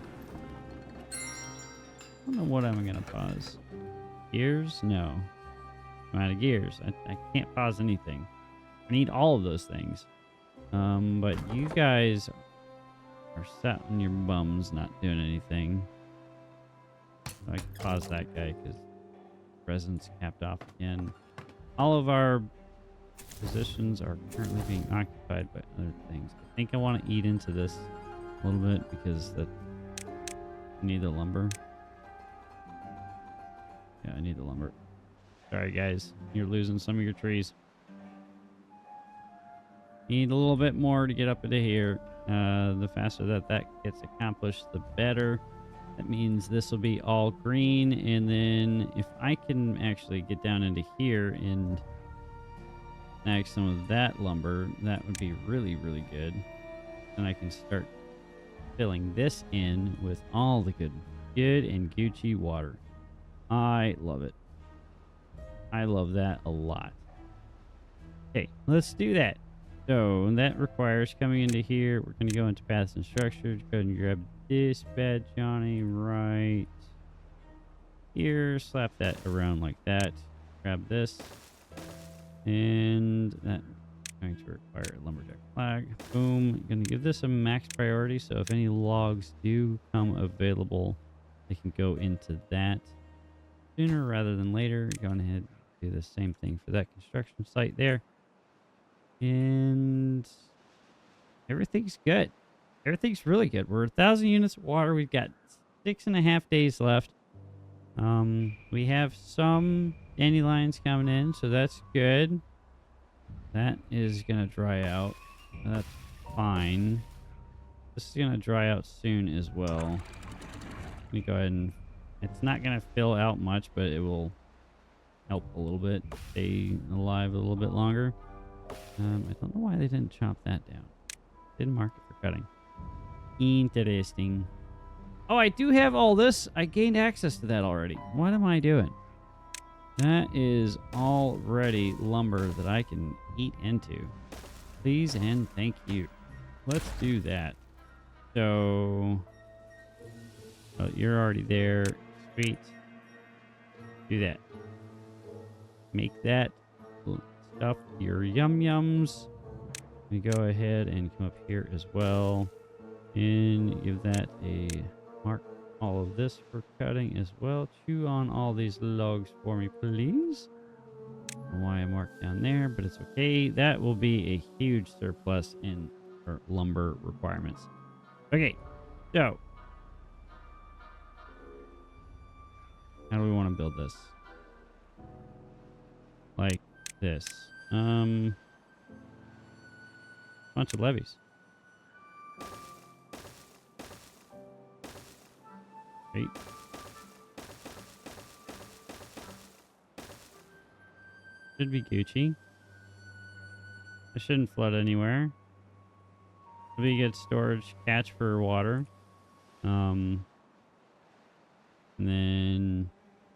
I don't know what I'm gonna pause. Gears? No. I'm out of gears. I can't pause anything. I need all of those things. But you guys are sat on your bums not doing anything. So I can pause that guy because residence capped off again. All of our positions are currently being occupied by other things. I think I want to eat into this a little bit because I need the lumber. Yeah, I need the lumber. Sorry, guys. You're losing some of your trees. Need a little bit more to get up into here. The faster that gets accomplished, the better. That means this will be all green. And then if I can actually get down into here and snag some of that lumber, that would be really, really good. Then I can start filling this in with all the good and Gucci water. I love it. I love that a lot. Okay, let's do that. So that requires coming into here. We're going to go into paths and structures. Go ahead and grab this bad Johnny right here. Slap that around like that. Grab this. And that's going to require a lumberjack flag. Boom. Going to give this a max priority. So if any logs do come available, they can go into that sooner rather than later. Going ahead and do the same thing for that construction site there. And everything's good. Everything's really good. We're 1,000 units of water. We've got 6.5 days left. We have some dandelions coming in, so that's good. That is going to dry out. That's fine. This is going to dry out soon as well. Let me go ahead and... It's not going to fill out much, but it will help a little bit. Stay alive a little bit longer. I don't know why they didn't chop that down. Didn't mark it for cutting. Interesting. Oh, I do have all this. I gained access to that already. What am I doing? That is already lumber that I can eat into. Please and thank you. Let's do that. So, oh, you're already there. Sweet. Do that. Make that stuff your yum-yums. We go ahead and come up here as well and give that a mark. All of this for cutting as well. Chew on all these logs for me, please. I don't know why I marked down there, but it's okay. That will be a huge surplus in our lumber requirements. Okay, so how do we want to build this? Like this. Bunch of levees. Right. Should be Gucci. It shouldn't flood anywhere. It'll be a good storage catch for water. And then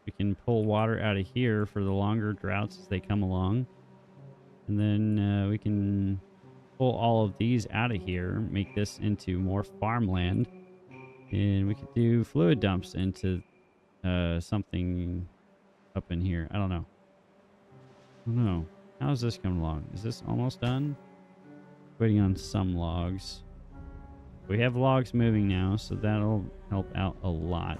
we can pull water out of here for the longer droughts as they come along. And then we can pull all of these out of here, make this into more farmland. And we could do fluid dumps into something up in here. I don't know. How's this coming along? Is this almost done? Waiting on some logs. We have logs moving now, so that'll help out a lot.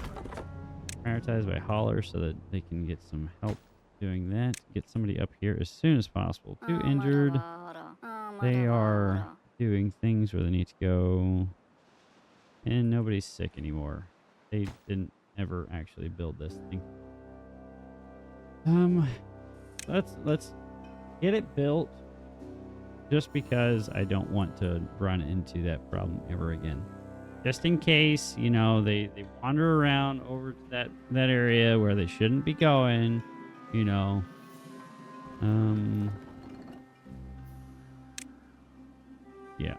Prioritized by hauler so that they can get some help doing that. Get somebody up here as soon as possible. 2 injured. They are doing things where they need to go. And nobody's sick anymore. They didn't ever actually build this thing. Let's get it built. just because I don't want to run into that problem ever again. Just in case, you know, they wander around over to that area where they shouldn't be going, you know. Yeah.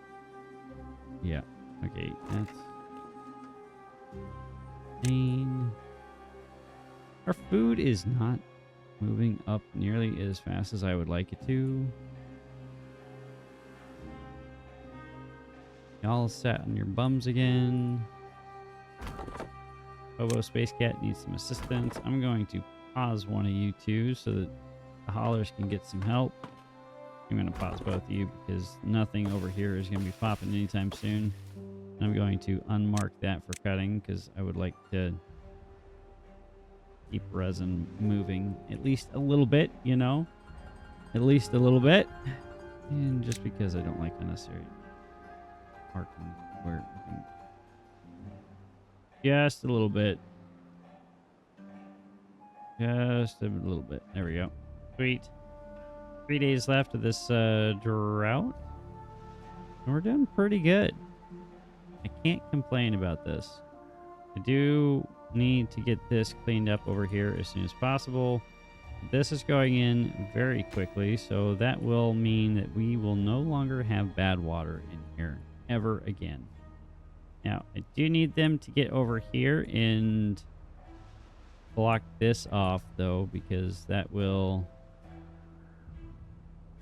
Yeah. Okay, that's insane. Our food is not moving up nearly as fast as I would like it to. Y'all sat on your bums again. Hobo Space Cat needs some assistance. I'm going to pause one of you two so that the haulers can get some help. I'm going to pause both of you because nothing over here is going to be popping anytime soon. I'm going to unmark that for cutting because I would like to keep resin moving at least a little bit, you know? At least a little bit. And just because I don't like unnecessary marking where just a little bit. Just a little bit. There we go. Sweet. 3 days left of this drought. And we're doing pretty good. I can't complain about this. I do need to get this cleaned up over here as soon as possible. This is going in very quickly, so that will mean that we will no longer have bad water in here ever again. Now, I do need them to get over here and block this off, though, because that will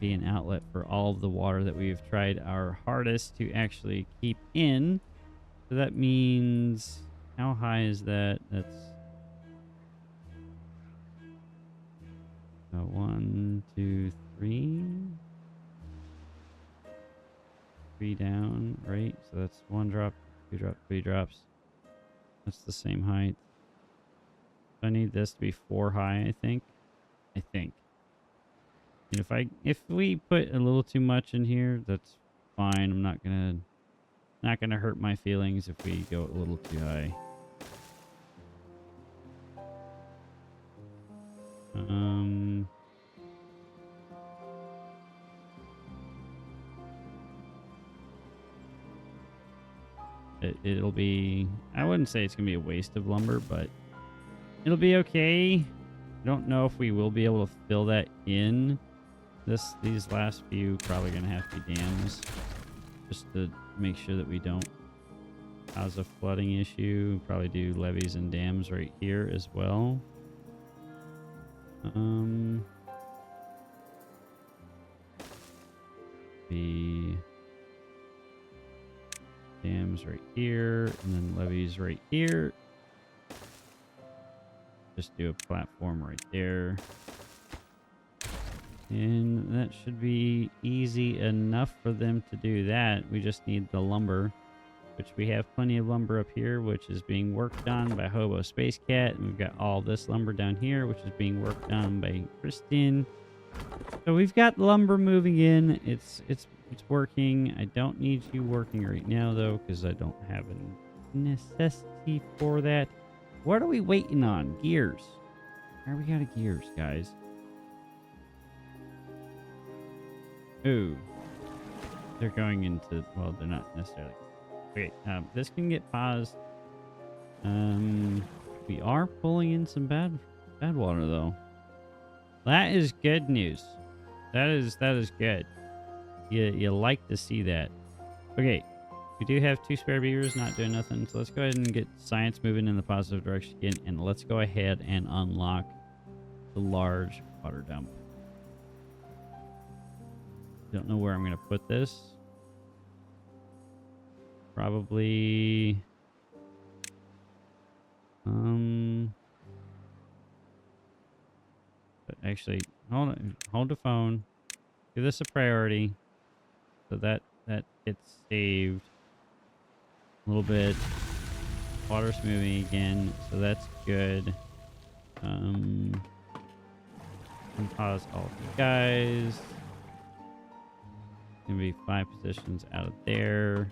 be an outlet for all of the water that we've tried our hardest to actually keep in. So that means, how high is that? That's 1, 2, 3. 3 down, right? So that's 1 drop, 2 drop, 3 drops. That's the same height. So I need this to be 4 high, I think. And if we put a little too much in here, that's fine. I'm not gonna hurt my feelings if we go a little too high. It'll be, I wouldn't say it's gonna be a waste of lumber, but it'll be okay. I don't know if we will be able to fill that in. These last few probably gonna have to be dams, just to make sure that we don't cause a flooding issue. Probably do levees and dams right here as well. The dams right here, and then levees right here. Just do a platform right there. And that should be easy enough for them to do that. We just need the lumber, which we have plenty of lumber up here, which is being worked on by Hobo Space Cat. And we've got all this lumber down here, which is being worked on by Kristen. So we've got lumber moving in. It's working. I don't need you working right now, though, because I don't have a necessity for that. What are we waiting on? Gears. Where are we out of gears, guys? Ooh. They're going into... Well, they're not necessarily... Okay, this can get paused. We are pulling in some bad water, though. That is good news. That is good. You like to see that. Okay, we do have 2 spare beavers not doing nothing, so let's go ahead and get science moving in the positive direction again, and let's go ahead and unlock the large water dump. Don't know where I'm going to put this. Probably... But actually, hold the phone. Give this a priority. So that gets saved. A little bit. Water's moving again, so that's good. And pause all of you guys. Gonna be 5 positions out of there.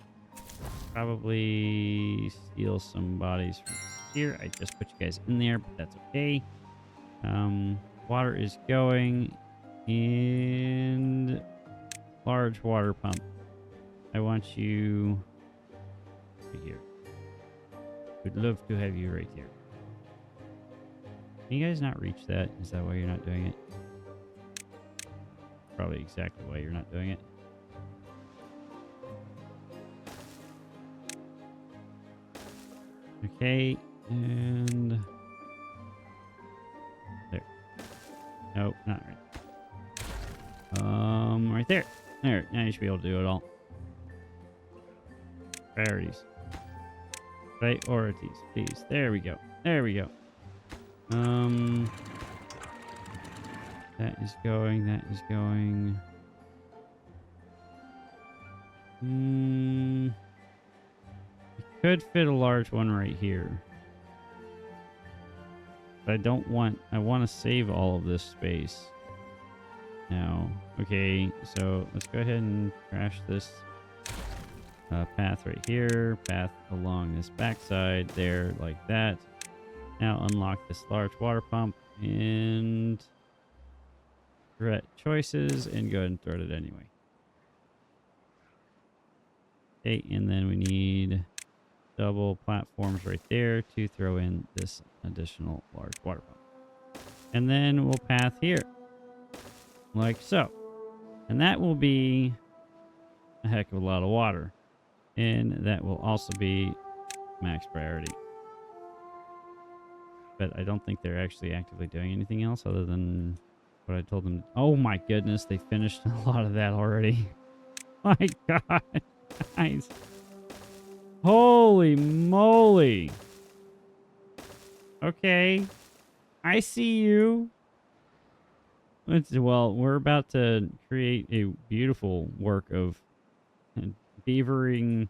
Probably steal some bodies from here. I just put you guys in there, but that's okay. Water is going, and large water pump. I want you right here. Would love to have you right here. Can you guys not reach that? Is that why you're not doing it? Probably exactly why you're not doing it. Okay, and there. Nope, not right. Right there. There. Now you should be able to do it all. Priorities. Priorities, please. There we go. There we go. That is going. That is going. Could fit a large one right here. But I don't want... I want to save all of this space. Now. Okay, so let's go ahead and crash this path right here. Path along this backside there, like that. Now unlock this large water pump and... regret choices and go ahead and throw it anyway. Okay, and then we need... double platforms right there to throw in this additional large water pump. And then we'll path here. Like so. And that will be a heck of a lot of water. And that will also be max priority. But I don't think they're actually actively doing anything else other than what I told them. Oh my goodness, they finished a lot of that already. My God. Guys. Holy moly. Okay. I see you. Well, we're about to create a beautiful work of beavering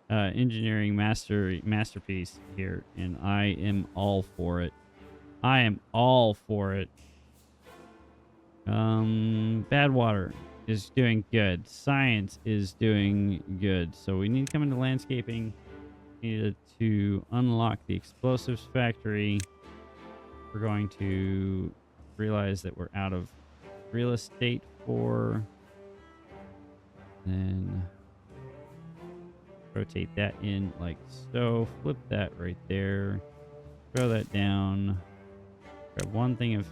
engineering masterpiece here, and I am all for it. I am all for it. Bad water is doing good. Science is doing good. So we need to come into landscaping. Needed to unlock the explosives factory. We're going to realize that we're out of real estate for. Then rotate that in like so. Flip that right there. Throw that down. Grab one thing of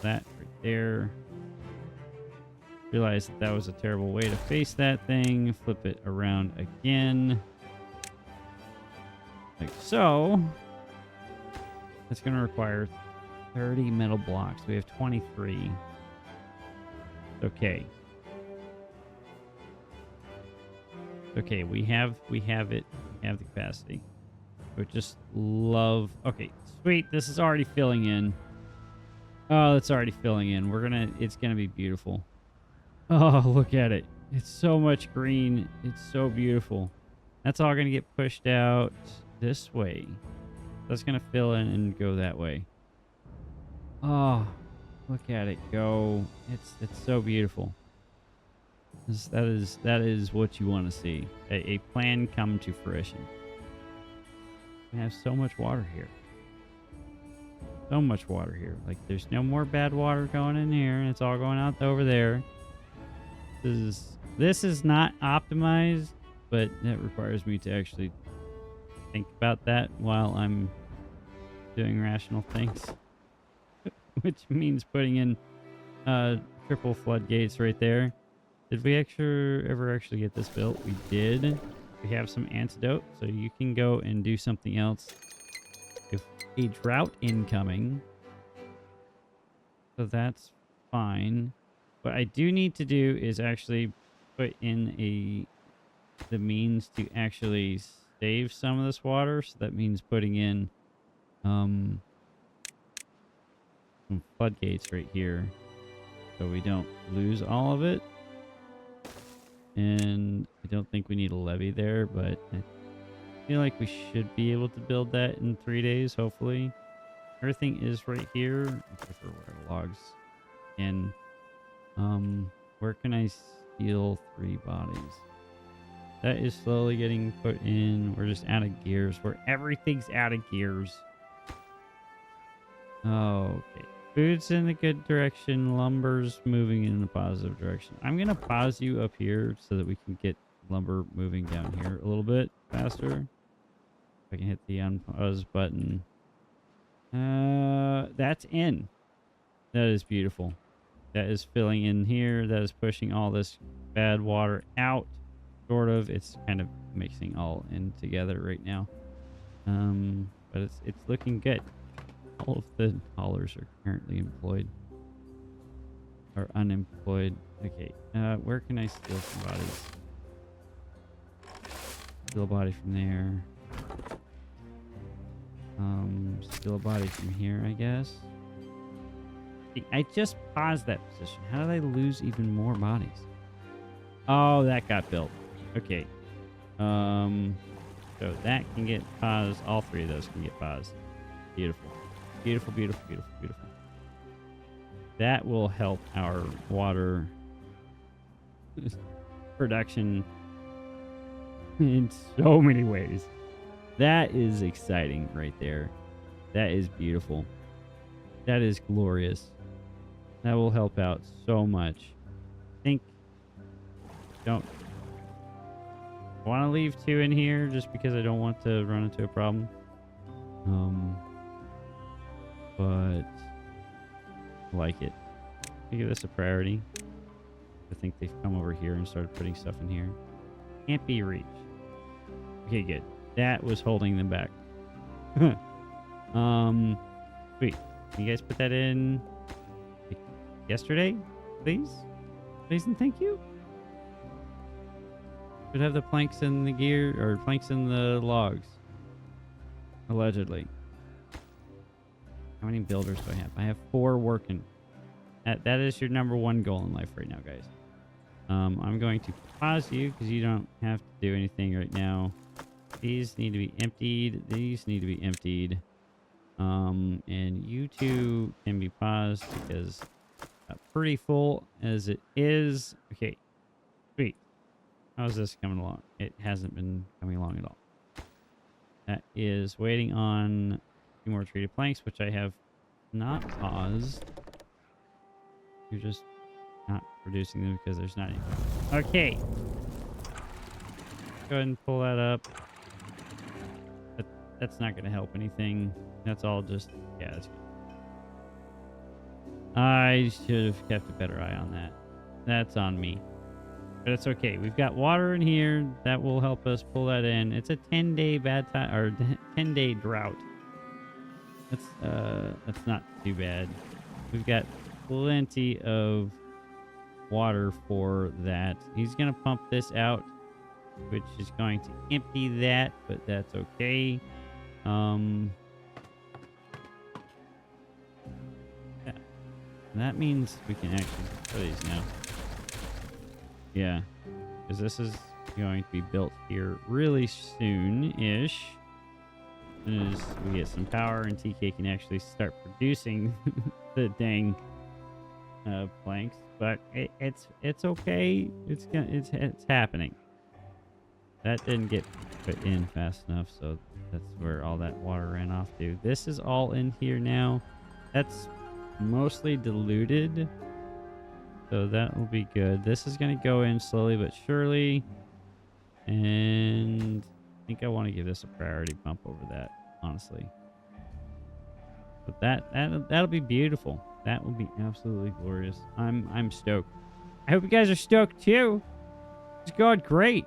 that right there. Realize that that was a terrible way to face that thing. Flip it around again. Like so. That's going to require 30 metal blocks. We have 23. Okay. Okay, we have it. We have the capacity. We just love... Okay, sweet. This is already filling in. Oh, it's already filling in. It's gonna be beautiful. Oh, look at it. It's so much green. It's so beautiful. That's all gonna get pushed out this way. That's gonna fill in and go that way. Oh, look at it go. It's so beautiful. That is what you want to see. A plan come to fruition. We have so much water here. So much water here. Like, there's no more bad water going in here, and it's all going out over there. This is not optimized, but it requires me to actually think about that while I'm doing rational things. Which means putting in triple floodgates right there. Did we ever actually get this built? We did. We have some antidote, so you can go and do something else. If a drought incoming, so that's fine. What I do need to do is actually put in the means to actually save some of this water. So that means putting in some floodgates right here, so we don't lose all of it. And I don't think we need a levee there, but I feel like we should be able to build that in 3 days, hopefully. Everything is right here. Except for logs. And where can I steal 3 bodies? That is slowly getting put in. We're just out of gears. Where everything's out of gears. Oh, okay. Food's in a good direction. Lumber's moving in a positive direction. I'm going to pause you up here so that we can get lumber moving down here a little bit faster. If I can hit the unpause button. That's in. That is beautiful. That is filling in here. That is pushing all this bad water out. Sort of. It's kind of mixing all in together right now. But it's looking good. All of the haulers are currently employed. Or unemployed. Okay. Where can I steal some bodies? Steal a body from there. Steal a body from here, I guess. I just paused that position. How did I lose even more bodies? Oh, that got built. Okay. So that can get paused. All three of those can get paused. Beautiful. Beautiful, beautiful, beautiful, beautiful. That will help our water production in so many ways. That is exciting right there. That is beautiful. That is glorious. That will help out so much. Don't want to leave 2 in here just because I don't want to run into a problem. But I like it. I give this a priority. I think they've come over here and started putting stuff in here. Can't be reached. Okay, good. That was holding them back. Wait. Can you guys put that in like, yesterday, please? Please and thank you. Should have the planks in the gear, or planks in the logs. Allegedly. How many builders do I have? I have 4 working. That is your #1 goal in life right now, guys. I'm going to pause you because you don't have to do anything right now. These need to be emptied. These need to be emptied. And you 2 can be paused because pretty full as it is. Okay. Sweet. How's this coming along? It hasn't been coming along at all. That is waiting on 2 more treated planks, which I have not paused. You're just not producing them because there's not any. Okay. Go ahead and pull that up. That's not going to help anything. That's all just, yeah, that's good. I should have kept a better eye on that. That's on me. But it's okay. We've got water in here. That will help us pull that in. It's a 10-day bad time, or 10-day drought. That's not too bad. We've got plenty of water for that. He's going to pump this out, which is going to empty that, but that's okay. Yeah. That means we can actually put these now. Yeah, because this is going to be built here really soon-ish. As soon as we get some power and TK can actually start producing the dang planks. But it's okay. It's happening. That didn't get put in fast enough, so that's where all that water ran off to. This is all in here now. That's mostly diluted. So that will be good. This is going to go in slowly but surely. And I think I want to give this a priority bump over that, honestly. But that'll be beautiful. That will be absolutely glorious. I'm stoked. I hope you guys are stoked too. It's going great.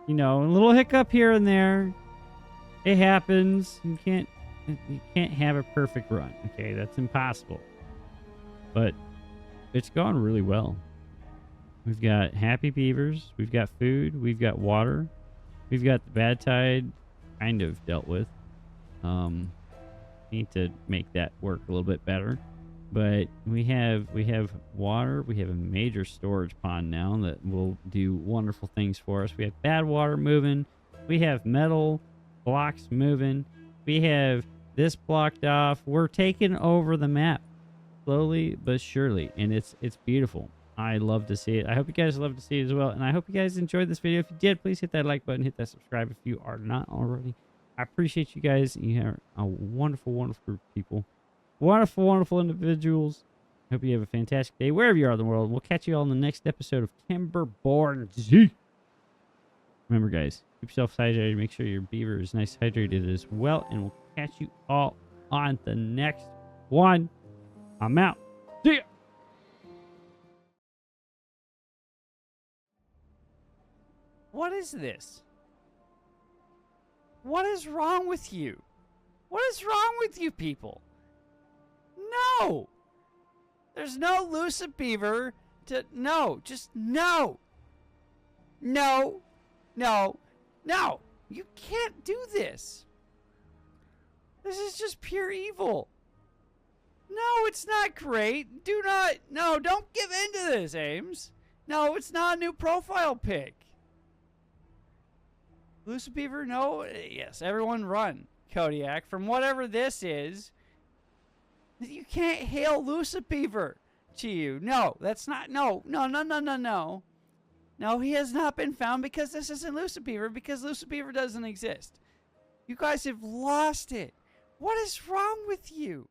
You know, a little hiccup here and there. It happens. You can't have a perfect run. Okay, that's impossible. But it's gone really well. We've got happy beavers. We've got food. We've got water. We've got the bad tide kind of dealt with. Need to make that work a little bit better. But we have water. We have a major storage pond now that will do wonderful things for us. We have bad water moving. We have metal blocks moving. We have this blocked off. We're taking over the map slowly but surely, and it's beautiful. I love to see it. I hope you guys love to see it as well, and I hope you guys enjoyed this video. If you did, please hit that like button, hit that subscribe if you are not already. I appreciate you guys. You are a wonderful, wonderful group of people. Wonderful, wonderful individuals. Hope you have a fantastic day wherever you are in the world. We'll catch you all in the next episode of Timberborn Z. Remember, guys, keep yourself hydrated. Make sure your beaver is nice hydrated as well. And we'll catch you all on the next one. I'm out. See ya. What is this? What is wrong with you? What is wrong with you people? No! There's no Lucid Beaver to... No, just no! No! No! No! You can't do this! This is just pure evil. No, it's not great. Do not... No, don't give in to this, Ames. No, it's not a new profile pic. Lucid Beaver, no? Yes, everyone run. Kodiak, from whatever this is, you can't hail Lucid Beaver to you. No, that's not... No, no, no, no, no, no. No, he has not been found because this isn't Lucid Beaver, because Lucid Beaver doesn't exist. You guys have lost it. What is wrong with you?